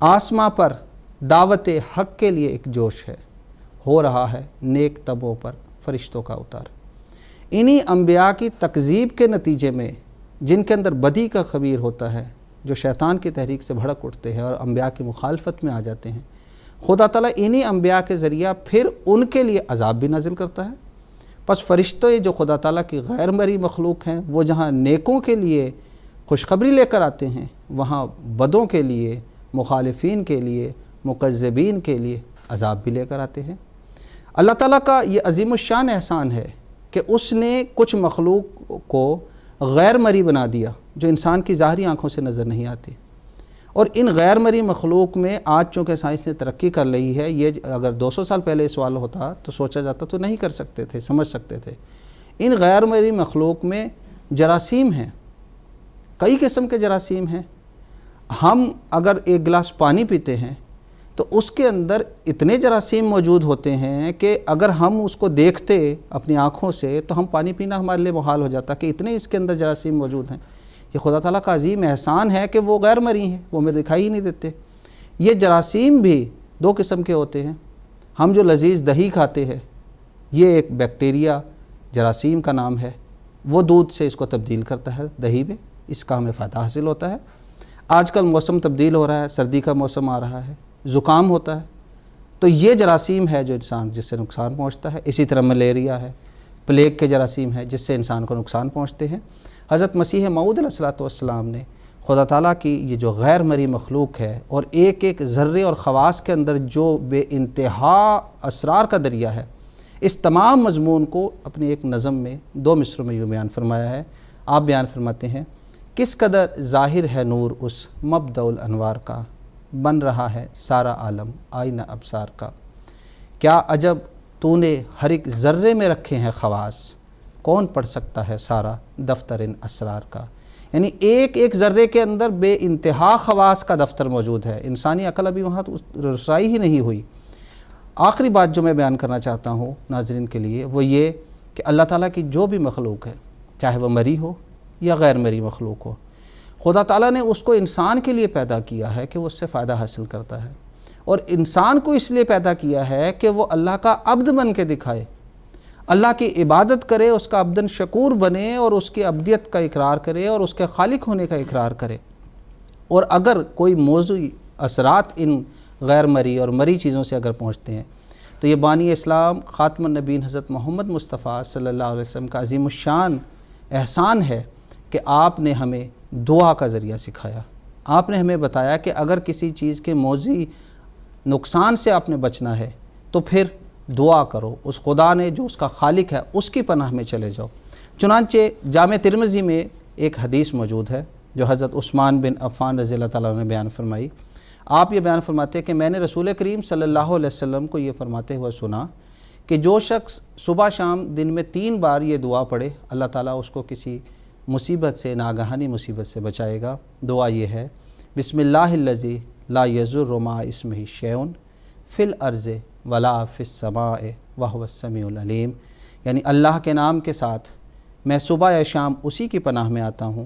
E: آسماں پر دعوت حق کے لیے ایک جوش ہے، ہو رہا ہے نیک طبعوں پر فرشتوں کا اتار۔ انہی انبیاء کی تکذیب کے نتیجے میں جن کے اندر بدی کا خبیر ہوتا ہے، جو شیطان کی تحریک سے بھڑک اٹھتے ہیں اور انبیاء کی مخالفت میں آ جاتے ہیں، خدا تعالیٰ انہی انبیاء کے ذریعہ پھر ان کے لیے عذاب بھی نازل کرتا ہے۔ پس فرشتے جو خدا تعالیٰ کی غیر مری مخلوق ہیں، وہ جہاں نیکوں کے لیے خوشخبری لے کر آتے ہیں، وہاں بدوں کے لیے، مخالفین کے لیے، مکذبین کے لیے عذاب بھی لے کر آتے ہیں۔ اللہ تعالیٰ کا یہ عظیم الشان احسان ہے کہ اس نے کچھ مخلوق کو غیر مری بنا دیا جو انسان کی ظاہری آنکھوں سے نظر نہیں آتی، اور ان غیر مری مخلوق میں آج چونکہ سائنس نے ترقی کر لی ہے، یہ اگر 200 سال پہلے یہ سوال ہوتا تو سوچا جاتا تو نہیں کر سکتے تھے، سمجھ سکتے تھے۔ ان غیر مری مخلوق میں جراثیم ہیں، کئی قسم کے جراثیم ہیں۔ ہم اگر ایک گلاس پانی پیتے ہیں تو اس کے اندر اتنے جراثیم موجود ہوتے ہیں کہ اگر ہم اس کو دیکھتے اپنی آنکھوں سے تو ہم پانی پینا ہمارے لیے محال ہو جاتا کہ اتنے اس کے اندر جراثیم موجود ہیں۔ یہ خدا تعالیٰ کا عظیم احسان ہے کہ وہ غیر مری ہیں، وہ ہمیں دکھائی ہی نہیں دیتے۔ یہ جراثیم بھی 2 قسم کے ہوتے ہیں۔ ہم جو لذیذ دہی کھاتے ہیں، یہ ایک بیکٹیریا جراثیم کا نام ہے، وہ دودھ سے اس کو تبدیل کرتا ہے دہی میں، اس کا ہمیں فائدہ حاصل ہوتا ہے۔ آج کل موسم تبدیل ہو رہا ہے، سردی کا موسم آ رہا ہے، زکام ہوتا ہے، تو یہ جراثیم ہے جو انسان جس سے نقصان پہنچتا ہے۔ اسی طرح ملیریا ہے، پلیگ کے جراثیم ہے جس سے انسان کو نقصان پہنچتے ہیں۔ حضرت مسیح موعود علیہ الصلوۃ والسلام نے خدا تعالیٰ کی یہ جو غیر مری مخلوق ہے اور ایک ایک ذرے اور خواص کے اندر جو بے انتہا اسرار کا دریا ہے، اس تمام مضمون کو اپنی ایک نظم میں 2 مصروں میں یوں بیان فرمایا ہے۔ آپ بیان فرماتے ہیں، کس قدر ظاہر ہے نور اس مبدأ الانوار کا، بن رہا ہے سارا عالم آئینہ ابصار کا۔ کیا عجب تو نے ہر ایک ذرے میں رکھے ہیں خواص، کون پڑھ سکتا ہے سارا دفتر ان اسرار کا۔ یعنی ایک ایک ذرے کے اندر بے انتہا خواص کا دفتر موجود ہے، انسانی عقل ابھی وہاں رسائی ہی نہیں ہوئی۔ آخری بات جو میں بیان کرنا چاہتا ہوں ناظرین کے لیے وہ یہ کہ اللہ تعالیٰ کی جو بھی مخلوق ہے، چاہے وہ مری ہو یا غیر مری مخلوق ہو، خدا تعالیٰ نے اس کو انسان کے لیے پیدا کیا ہے کہ وہ اس سے فائدہ حاصل کرتا ہے، اور انسان کو اس لیے پیدا کیا ہے کہ وہ اللہ کا عبد بن کے دکھائے، اللہ کی عبادت کرے، اس کا عبدن شکور بنے اور اس کی عبدیت کا اقرار کرے اور اس کے خالق ہونے کا اقرار کرے۔ اور اگر کوئی موضوعی اثرات ان غیر مری اور مری چیزوں سے اگر پہنچتے ہیں تو یہ بانی اسلام خاتم النبیین حضرت محمد مصطفیٰ صلی اللہ علیہ وسلم کا عظیم الشان احسان ہے کہ آپ نے ہمیں دعا کا ذریعہ سکھایا۔ آپ نے ہمیں بتایا کہ اگر کسی چیز کے موضوعی نقصان سے آپ نے بچنا ہے تو پھر دعا کرو، اس خدا نے جو اس کا خالق ہے اس کی پناہ میں چلے جاؤ۔ چنانچہ جامع ترمذی میں ایک حدیث موجود ہے جو حضرت عثمان بن عفان رضی اللہ تعالیٰ عنہ نے بیان فرمائی۔ آپ یہ بیان فرماتے ہیں کہ میں نے رسول کریم صلی اللہ علیہ وسلم کو یہ فرماتے ہوئے سنا کہ جو شخص صبح شام دن میں 3 بار یہ دعا پڑھے اللہ تعالیٰ اس کو کسی مصیبت سے، ناگہانی مصیبت سے بچائے گا۔ دعا یہ ہے، بسم اللہ الذی لا یضر مع اسمہ شیء فی الارض ولا فی السماء وہو السمیع العلیم، یعنی اللہ کے نام کے ساتھ میں صبح یا شام اسی کی پناہ میں آتا ہوں،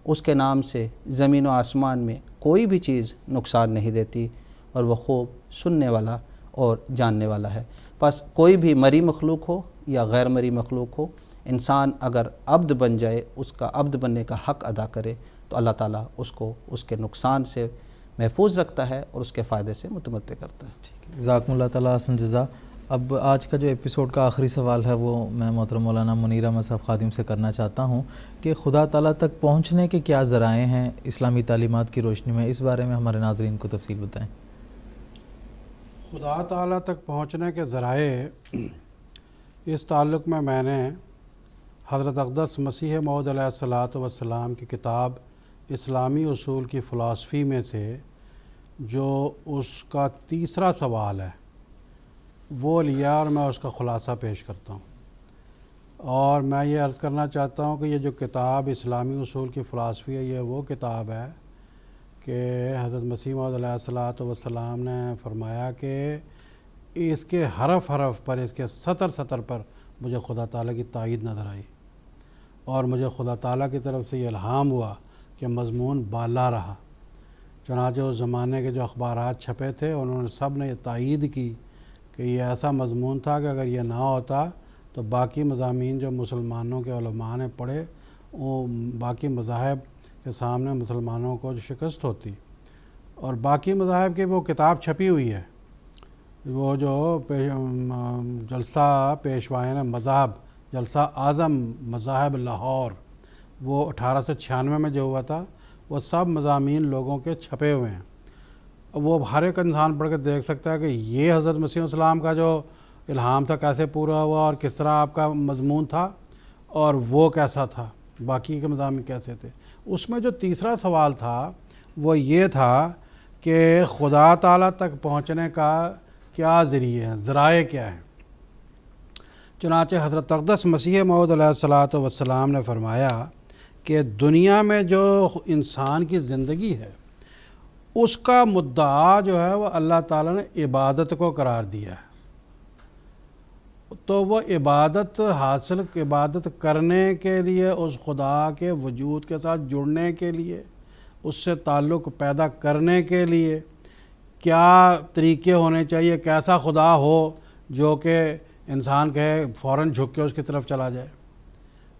E: اس کے نام سے زمین و آسمان میں کوئی بھی چیز نقصان نہیں دیتی اور وہ خوب سننے والا اور جاننے والا ہے۔ پس کوئی بھی مری مخلوق ہو یا غیر مری مخلوق ہو، انسان اگر عبد بن جائے، اس کا عبد بننے کا حق ادا کرے تو اللہ تعالیٰ اس کو اس کے نقصان سے محفوظ رکھتا ہے اور اس کے فائدے سے متمتع کرتا ہے۔
B: جزاکم اللہ تعالیٰ حسن جزا۔ اب آج کا جو ایپیسوڈ کا آخری سوال ہے وہ میں محترم مولانا منیر احمد صاحب خادم سے کرنا چاہتا ہوں کہ خدا تعالیٰ تک پہنچنے کے کیا ذرائع ہیں اسلامی تعلیمات کی روشنی میں، اس بارے میں ہمارے ناظرین کو تفصیل بتائیں۔
C: خدا تعالیٰ تک پہنچنے کے ذرائع، اس تعلق میں نے حضرت اقدس مسیح موعود علیہ الصلاۃ والسلام کی کتاب اسلامی اصول کی فلاسفی میں سے جو اس کا 3را سوال ہے وہ لیا اور میں اس کا خلاصہ پیش کرتا ہوں، اور میں یہ عرض کرنا چاہتا ہوں کہ یہ جو کتاب اسلامی اصول کی فلاسفی ہے، یہ وہ کتاب ہے کہ حضرت مسیح موعود علیہ الصلاۃ والسلام نے فرمایا کہ اس کے حرف پر، اس کے سطر پر مجھے خدا تعالیٰ کی تائید نظر آئی، اور مجھے خدا تعالیٰ کی طرف سے یہ الہام ہوا کہ مضمون بالا رہا۔ چنانچہ اس زمانے کے جو اخبارات چھپے تھے انہوں نے سب نے یہ تائید کی کہ یہ ایسا مضمون تھا کہ اگر یہ نہ ہوتا تو باقی مضامین جو مسلمانوں کے علماء نے پڑھے، وہ باقی مذاہب کے سامنے مسلمانوں کو شکست ہوتی، اور باقی مذاہب کی وہ کتاب چھپی ہوئی ہے، وہ جو جلسہ پیشوائے مذہب، جلسہ اعظم مذاہب لاہور، وہ 1896 میں جو ہوا تھا، وہ سب مضامین لوگوں کے چھپے ہوئے ہیں۔ وہ ہر ایک انسان پڑھ کے دیکھ سکتا ہے کہ یہ حضرت مسیح السلام کا جو الہام تھا کیسے پورا ہوا اور کس طرح آپ کا مضمون تھا اور وہ کیسا تھا، باقی کے مضامین کیسے تھے۔ اس میں جو 3را سوال تھا وہ یہ تھا کہ خدا تعالیٰ تک پہنچنے کا کیا ذریعے ہیں، ذرائع کیا ہیں۔ چنانچہ حضرت اقدس مسیح موعود علیہ الصلاۃ والسلام نے فرمایا کہ دنیا میں جو انسان کی زندگی ہے اس کا مدعا جو ہے وہ اللہ تعالیٰ نے عبادت کو قرار دیا ہے، تو وہ عبادت کرنے کے لیے، اس خدا کے وجود کے ساتھ جڑنے کے لیے، اس سے تعلق پیدا کرنے کے لیے کیا طریقے ہونے چاہیے، کیسا خدا ہو جو کہ انسان کہے فوراً جھک کے اس کی طرف چلا جائے۔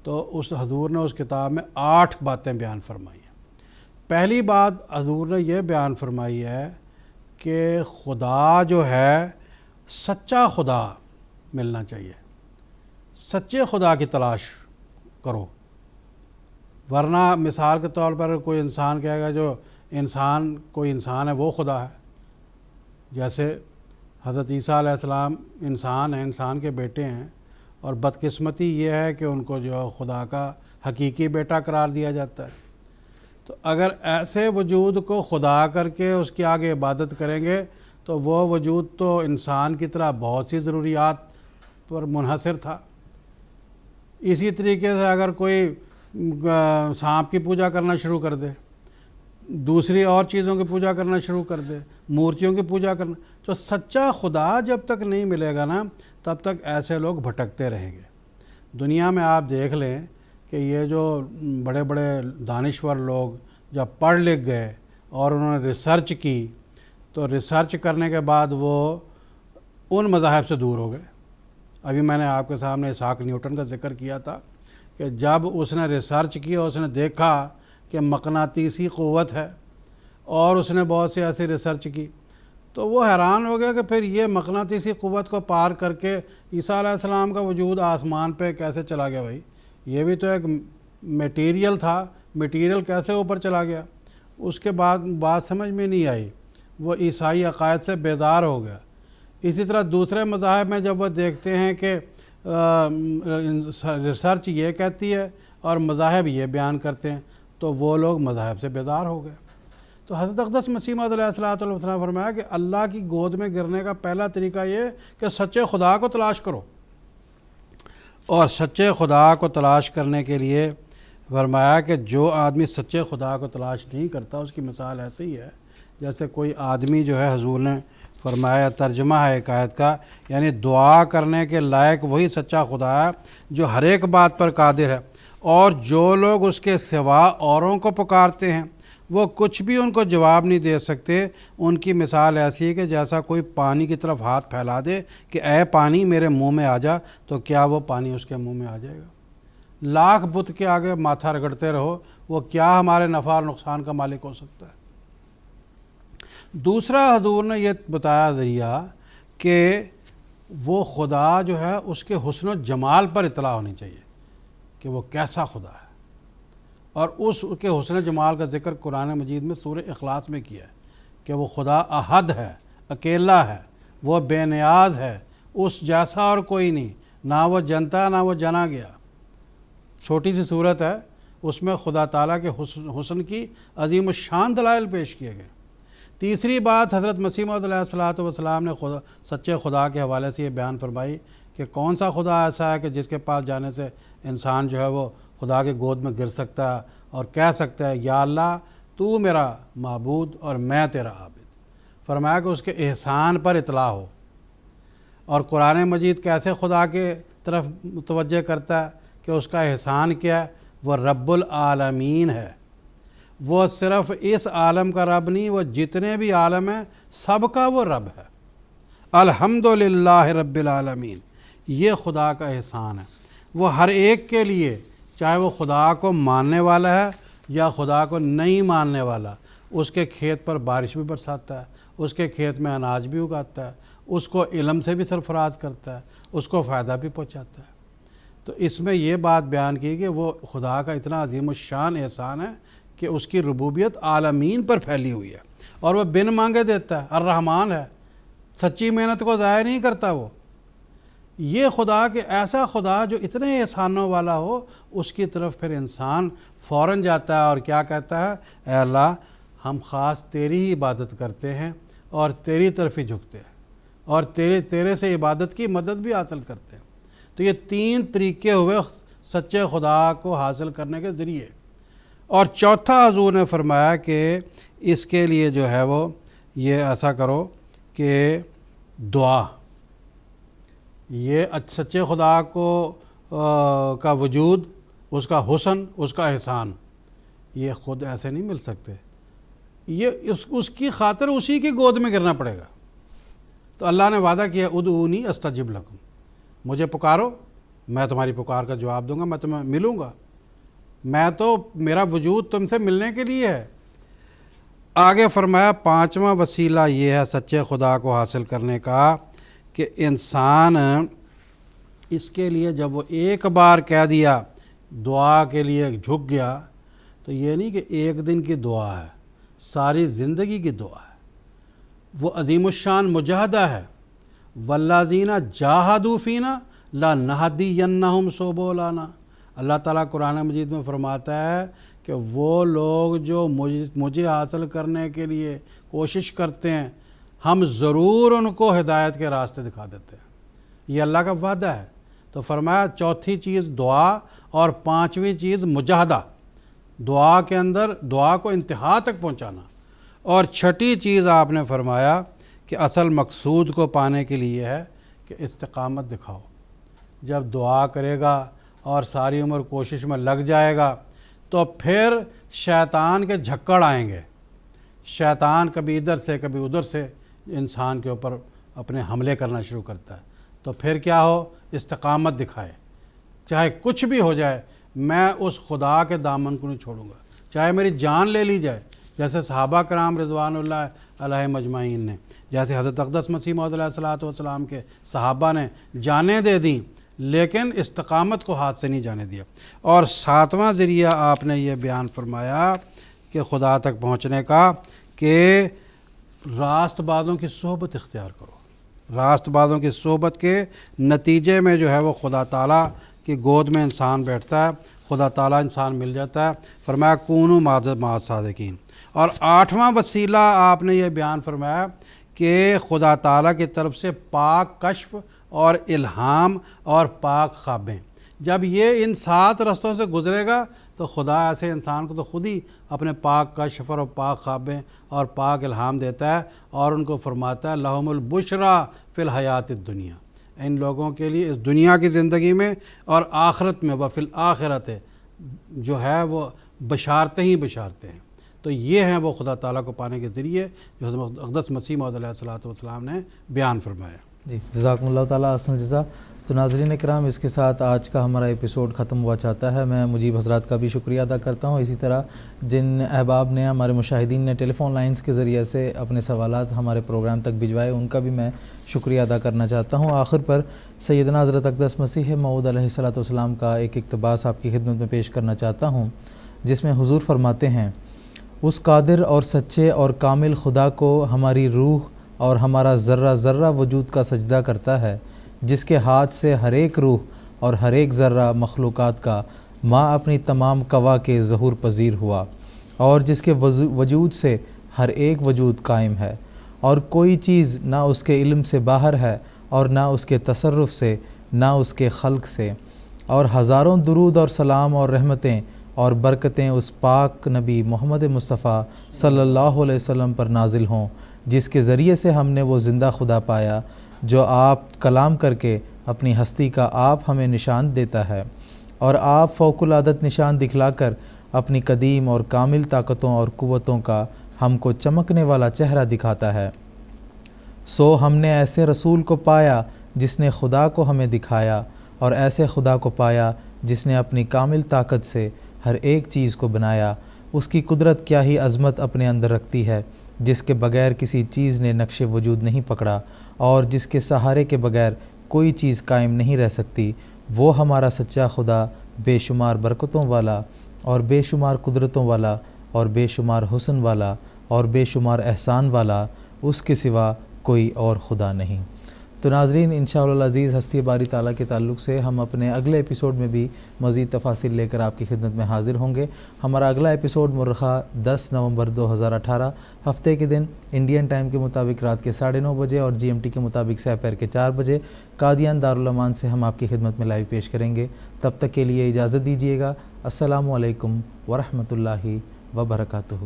C: تو اس حضور نے اس کتاب میں 8 باتیں بیان فرمائی ہیں۔ پہلی بات حضور نے یہ بیان فرمائی ہے کہ خدا جو ہے سچا خدا ملنا چاہیے، سچے خدا کی تلاش کرو، ورنہ مثال کے طور پر کوئی انسان کہے گا جو کوئی انسان ہے وہ خدا ہے، جیسے حضرت عیسیٰ علیہ السلام انسان ہیں، انسان کے بیٹے ہیں، اور بدقسمتی یہ ہے کہ ان کو جو خدا کا حقیقی بیٹا قرار دیا جاتا ہے۔ تو اگر ایسے وجود کو خدا کر کے اس کی آگے عبادت کریں گے تو وہ وجود تو انسان کی طرح بہت سی ضروریات پر منحصر تھا۔ اسی طریقے سے اگر کوئی سانپ کی پوجا کرنا شروع کر دے، دوسری اور چیزوں کی پوجا کرنا شروع کر دے، مورتیوں کی پوجا کرنا. تو سچا خدا جب تک نہیں ملے گا نا تب تک ایسے لوگ بھٹکتے رہیں گے. دنیا میں آپ دیکھ لیں کہ یہ جو بڑے بڑے دانشور لوگ جب پڑھ لکھ گئے اور انہوں نے ریسرچ کی تو ریسرچ کرنے کے بعد وہ ان مذاہب سے دور ہو گئے. ابھی میں نے آپ کے سامنے اسحاق نیوٹن کا ذکر کیا تھا کہ جب اس نے ریسرچ کی اور اس نے دیکھا کہ مقناطیسی قوت ہے اور اس نے بہت سی ایسی ریسرچ کی تو وہ حیران ہو گیا کہ پھر یہ مقناطیسی قوت کو پار کر کے عیسیٰ علیہ السلام کا وجود آسمان پہ کیسے چلا گیا. بھائی یہ بھی تو ایک میٹیریل تھا، میٹیریل کیسے اوپر چلا گیا. اس کے بعد بات سمجھ میں نہیں آئی، وہ عیسائی عقائد سے بیزار ہو گیا. اسی طرح دوسرے مذاہب میں جب وہ دیکھتے ہیں کہ ریسرچ یہ کہتی ہے اور مذاہب یہ بیان کرتے ہیں تو وہ لوگ مذاہب سے بیزار ہو گئے. تو حضرت اقدس مسیح موعود علیہ الصلوۃ والسلام نے فرمایا کہ اللہ کی گود میں گرنے کا پہلا طریقہ یہ کہ سچے خدا کو تلاش کرو. اور سچے خدا کو تلاش کرنے کے لیے فرمایا کہ جو آدمی سچے خدا کو تلاش نہیں کرتا اس کی مثال ایسی ہی ہے جیسے کوئی آدمی جو ہے، حضور نے فرمایا ترجمہ ہے ایک آیت کا، یعنی دعا کرنے کے لائق وہی سچا خدا ہے جو ہر ایک بات پر قادر ہے، اور جو لوگ اس کے سوا اوروں کو پکارتے ہیں وہ کچھ بھی ان کو جواب نہیں دے سکتے. ان کی مثال ایسی ہے کہ جیسا کوئی پانی کی طرف ہاتھ پھیلا دے کہ اے پانی میرے منہ میں آ جا، تو کیا وہ پانی اس کے منہ میں آ جائے گا؟ لاکھ بت کے آگے ماتھا رگڑتے رہو، وہ کیا ہمارے نفع اور نقصان کا مالک ہو سکتا ہے؟ دوسرا حضور نے یہ بتایا ذریعہ کہ وہ خدا جو ہے اس کے حسن و جمال پر اطلاع ہونی چاہیے کہ وہ کیسا خدا ہے، اور اس کے حسن جمال کا ذکر قرآن مجید میں سورہ اخلاص میں کیا ہے کہ وہ خدا احد ہے، اکیلا ہے، وہ بے نیاز ہے، اس جیسا اور کوئی نہیں، نہ وہ جنتا نہ وہ جنا گیا. چھوٹی سی صورت ہے، اس میں خدا تعالیٰ کے حسن کی عظیم الشان دلائل پیش کیے گئے. تیسری بات حضرت مسیح موعود علیہ الصلوۃ والسلام نے سچے خدا کے حوالے سے یہ بیان فرمائی کہ کون سا خدا ایسا ہے کہ جس کے پاس جانے سے انسان جو ہے وہ خدا کے گود میں گر سکتا ہے اور کہہ سکتا ہے یا اللہ تو میرا معبود اور میں تیرا عابد. فرمایا کہ اس کے احسان پر اطلاع ہو. اور قرآن مجید کیسے خدا کے طرف متوجہ کرتا ہے کہ اس کا احسان کیا ہے؟ وہ رب العالمین ہے. وہ صرف اس عالم کا رب نہیں، وہ جتنے بھی عالم ہیں سب کا وہ رب ہے. الحمدللہ رب العالمین، یہ خدا کا احسان ہے. وہ ہر ایک کے لیے، چاہے وہ خدا کو ماننے والا ہے یا خدا کو نہیں ماننے والا، اس کے کھیت پر بارش بھی برساتا ہے، اس کے کھیت میں اناج بھی اگاتا ہے، اس کو علم سے بھی سرفراز کرتا ہے، اس کو فائدہ بھی پہنچاتا ہے. تو اس میں یہ بات بیان کی کہ وہ خدا کا اتنا عظیم الشان احسان ہے کہ اس کی ربوبیت عالمین پر پھیلی ہوئی ہے اور وہ بن مانگے دیتا ہے. الرحمن ہے، سچی محنت کو ضائع نہیں کرتا. وہ یہ خدا کہ ایسا خدا جو اتنے احسانوں والا ہو، اس کی طرف پھر انسان فوراً جاتا ہے اور کیا کہتا ہے؟ اے اللہ ہم خاص تیری ہی عبادت کرتے ہیں اور تیری طرف ہی جھکتے ہیں اور تیرے سے عبادت کی مدد بھی حاصل کرتے ہیں. تو یہ تین طریقے ہوئے سچے خدا کو حاصل کرنے کے ذریعے. اور چوتھا حضور نے فرمایا کہ اس کے لیے جو ہے وہ یہ ایسا کرو کہ دعا، یہ سچے خدا کو کا وجود، اس کا حسن، اس کا احسان، یہ خود ایسے نہیں مل سکتے. یہ اس کی خاطر اسی کی گود میں گرنا پڑے گا. تو اللہ نے وعدہ کیا ادعونی استجب لکم، مجھے پکارو میں تمہاری پکار کا جواب دوں گا، میں تمہیں ملوں گا. میں تو، میرا وجود تم سے ملنے کے لیے ہے. آگے فرمایا پانچواں وسیلہ یہ ہے سچے خدا کو حاصل کرنے کا کہ انسان اس کے لیے جب وہ ایک بار کہہ دیا، دعا کے لیے جھک گیا، تو یہ نہیں کہ ایک دن کی دعا ہے، ساری زندگی کی دعا ہے. وہ عظیم الشان مجاہدہ ہے. والذین جاہدوا فینا لنہدینہم سبلنا. اللہ تعالیٰ قرآن مجید میں فرماتا ہے کہ وہ لوگ جو مجھے حاصل کرنے کے لیے کوشش کرتے ہیں، ہم ضرور ان کو ہدایت کے راستے دکھا دیتے ہیں. یہ اللہ کا وعدہ ہے. تو فرمایا چوتھی چیز دعا اور پانچویں چیز مجاہدہ، دعا کے اندر دعا کو انتہا تک پہنچانا، اور چھٹی چیز آپ نے فرمایا کہ اصل مقصود کو پانے کے لیے ہے کہ استقامت دکھاؤ۔ جب دعا کرے گا اور ساری عمر کوشش میں لگ جائے گا تو پھر شیطان کے جھکڑ آئیں گے، شیطان کبھی ادھر سے کبھی ادھر سے انسان کے اوپر اپنے حملے کرنا شروع کرتا ہے۔ تو پھر کیا ہو، استقامت دکھائے، چاہے کچھ بھی ہو جائے میں اس خدا کے دامن کو نہیں چھوڑوں گا، چاہے میری جان لے لی جائے، جیسے صحابہ کرام رضوان اللہ علیہم اجمعین نے، جیسے حضرت اقدس مسیح موعود علیہ الصلوۃ والسلام کے صحابہ نے جانیں دے دیں، لیکن استقامت کو ہاتھ سے نہیں جانے دیا۔ اور ساتواں ذریعہ آپ نے یہ بیان فرمایا کہ خدا تک پہنچنے کا کہ راست بازوں کی صحبت اختیار کرو۔ راست بازوں کی صحبت کے نتیجے میں جو ہے وہ خدا تعالیٰ کی گود میں انسان بیٹھتا ہے، خدا تعالیٰ انسان مل جاتا ہے۔ فرمایا کونوا مع الصادقین۔ اور آٹھواں وسیلہ آپ نے یہ بیان فرمایا کہ خدا تعالیٰ کی طرف سے پاک کشف اور الہام اور پاک خوابیں، جب یہ ان 7 رستوں سے گزرے گا تو خدا ایسے انسان کو تو خود ہی اپنے پاک کشف اور پاک خوابیں اور پاک الہام دیتا ہے، اور ان کو فرماتا ہے لہم البشریٰ فی الحیات الدنیا، ان لوگوں کے لیے اس دنیا کی زندگی میں اور آخرت میں وفی الآخرت جو ہے وہ بشارتیں ہی بشارتیں ہیں۔ تو یہ ہیں وہ خدا تعالیٰ کو پانے کے ذریعے جو حضرت اقدس مسیح موعود علیہ الصلوۃ والسلام نے بیان فرمایا۔
B: جی جزاکم اللہ تعالیٰ احسن جزا۔ تو ناظرین کرام، اس کے ساتھ آج کا ہمارا ایپیسوڈ ختم ہوا چاہتا ہے۔ میں مجیب حضرات کا بھی شکریہ ادا کرتا ہوں، اسی طرح جن احباب نے، ہمارے مشاہدین نے ٹیلی فون لائنز کے ذریعے سے اپنے سوالات ہمارے پروگرام تک بھجوائے، ان کا بھی میں شکریہ ادا کرنا چاہتا ہوں۔ آخر پر سیدنا حضرت اقدس مسیح موعود علیہ الصلوۃ والسلام کا ایک اقتباس آپ کی خدمت میں پیش کرنا چاہتا ہوں، جس میں حضور فرماتے ہیں اس قادر اور سچے اور کامل خدا کو ہماری روح اور ہمارا ذرہ ذرہ وجود کا سجدہ کرتا ہے، جس کے ہاتھ سے ہر ایک روح اور ہر ایک ذرہ مخلوقات کا ماں اپنی تمام قوا کے ظہور پذیر ہوا، اور جس کے وجود سے ہر ایک وجود قائم ہے، اور کوئی چیز نہ اس کے علم سے باہر ہے اور نہ اس کے تصرف سے، نہ اس کے خلق سے۔ اور ہزاروں درود اور سلام اور رحمتیں اور برکتیں اس پاک نبی محمد مصطفیٰ صلی اللہ علیہ وسلم پر نازل ہوں، جس کے ذریعے سے ہم نے وہ زندہ خدا پایا جو آپ کلام کر کے اپنی ہستی کا آپ ہمیں نشان دیتا ہے، اور آپ فوق العادت نشان دکھلا کر اپنی قدیم اور کامل طاقتوں اور قوتوں کا ہم کو چمکنے والا چہرہ دکھاتا ہے۔ سو ہم نے ایسے رسول کو پایا جس نے خدا کو ہمیں دکھایا، اور ایسے خدا کو پایا جس نے اپنی کامل طاقت سے ہر ایک چیز کو بنایا۔ اس کی قدرت کیا ہی عظمت اپنے اندر رکھتی ہے، جس کے بغیر کسی چیز نے نقش وجود نہیں پکڑا، اور جس کے سہارے کے بغیر کوئی چیز قائم نہیں رہ سکتی۔ وہ ہمارا سچا خدا بے شمار برکتوں والا اور بے شمار قدرتوں والا اور بے شمار حسن والا اور بے شمار احسان والا، اس کے سوا کوئی اور خدا نہیں۔ تو ناظرین، انشاءاللہ العزیز ہستی باری تعالیٰ کے تعلق سے ہم اپنے اگلے ایپیسوڈ میں بھی مزید تفاصیل لے کر آپ کی خدمت میں حاضر ہوں گے۔ ہمارا اگلا ایپیسوڈ مرخہ 10 نومبر 2018 ہفتے کے دن انڈین ٹائم کے مطابق رات کے 9:30 بجے اور GMT کے مطابق سحر کے 4 بجے قادیان دارالامان سے ہم آپ کی خدمت میں لائیو پیش کریں گے۔ تب تک کے لیے اجازت دیجیے گا۔ السلام علیکم ورحمۃ اللہ وبرکاتہ۔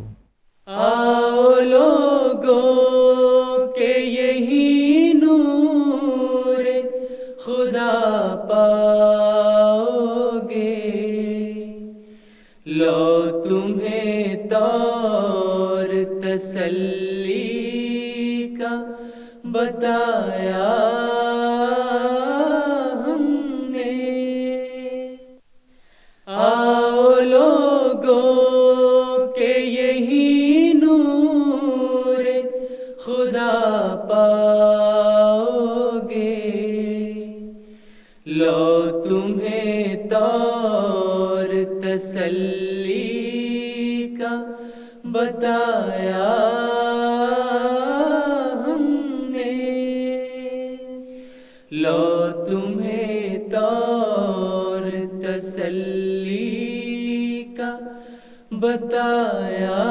A: آؤ لوگوں کہ یہی نور خدا پاؤ گے، لو تمہیں طور تسلی کا بتایا ہم نے۔ آؤ لوگوں کہ یہی نور خدا پاؤ گے، لو تمہیں طور تسلی کا بتایا ہم نے، لو تمہیں طور تسلی کا بتایا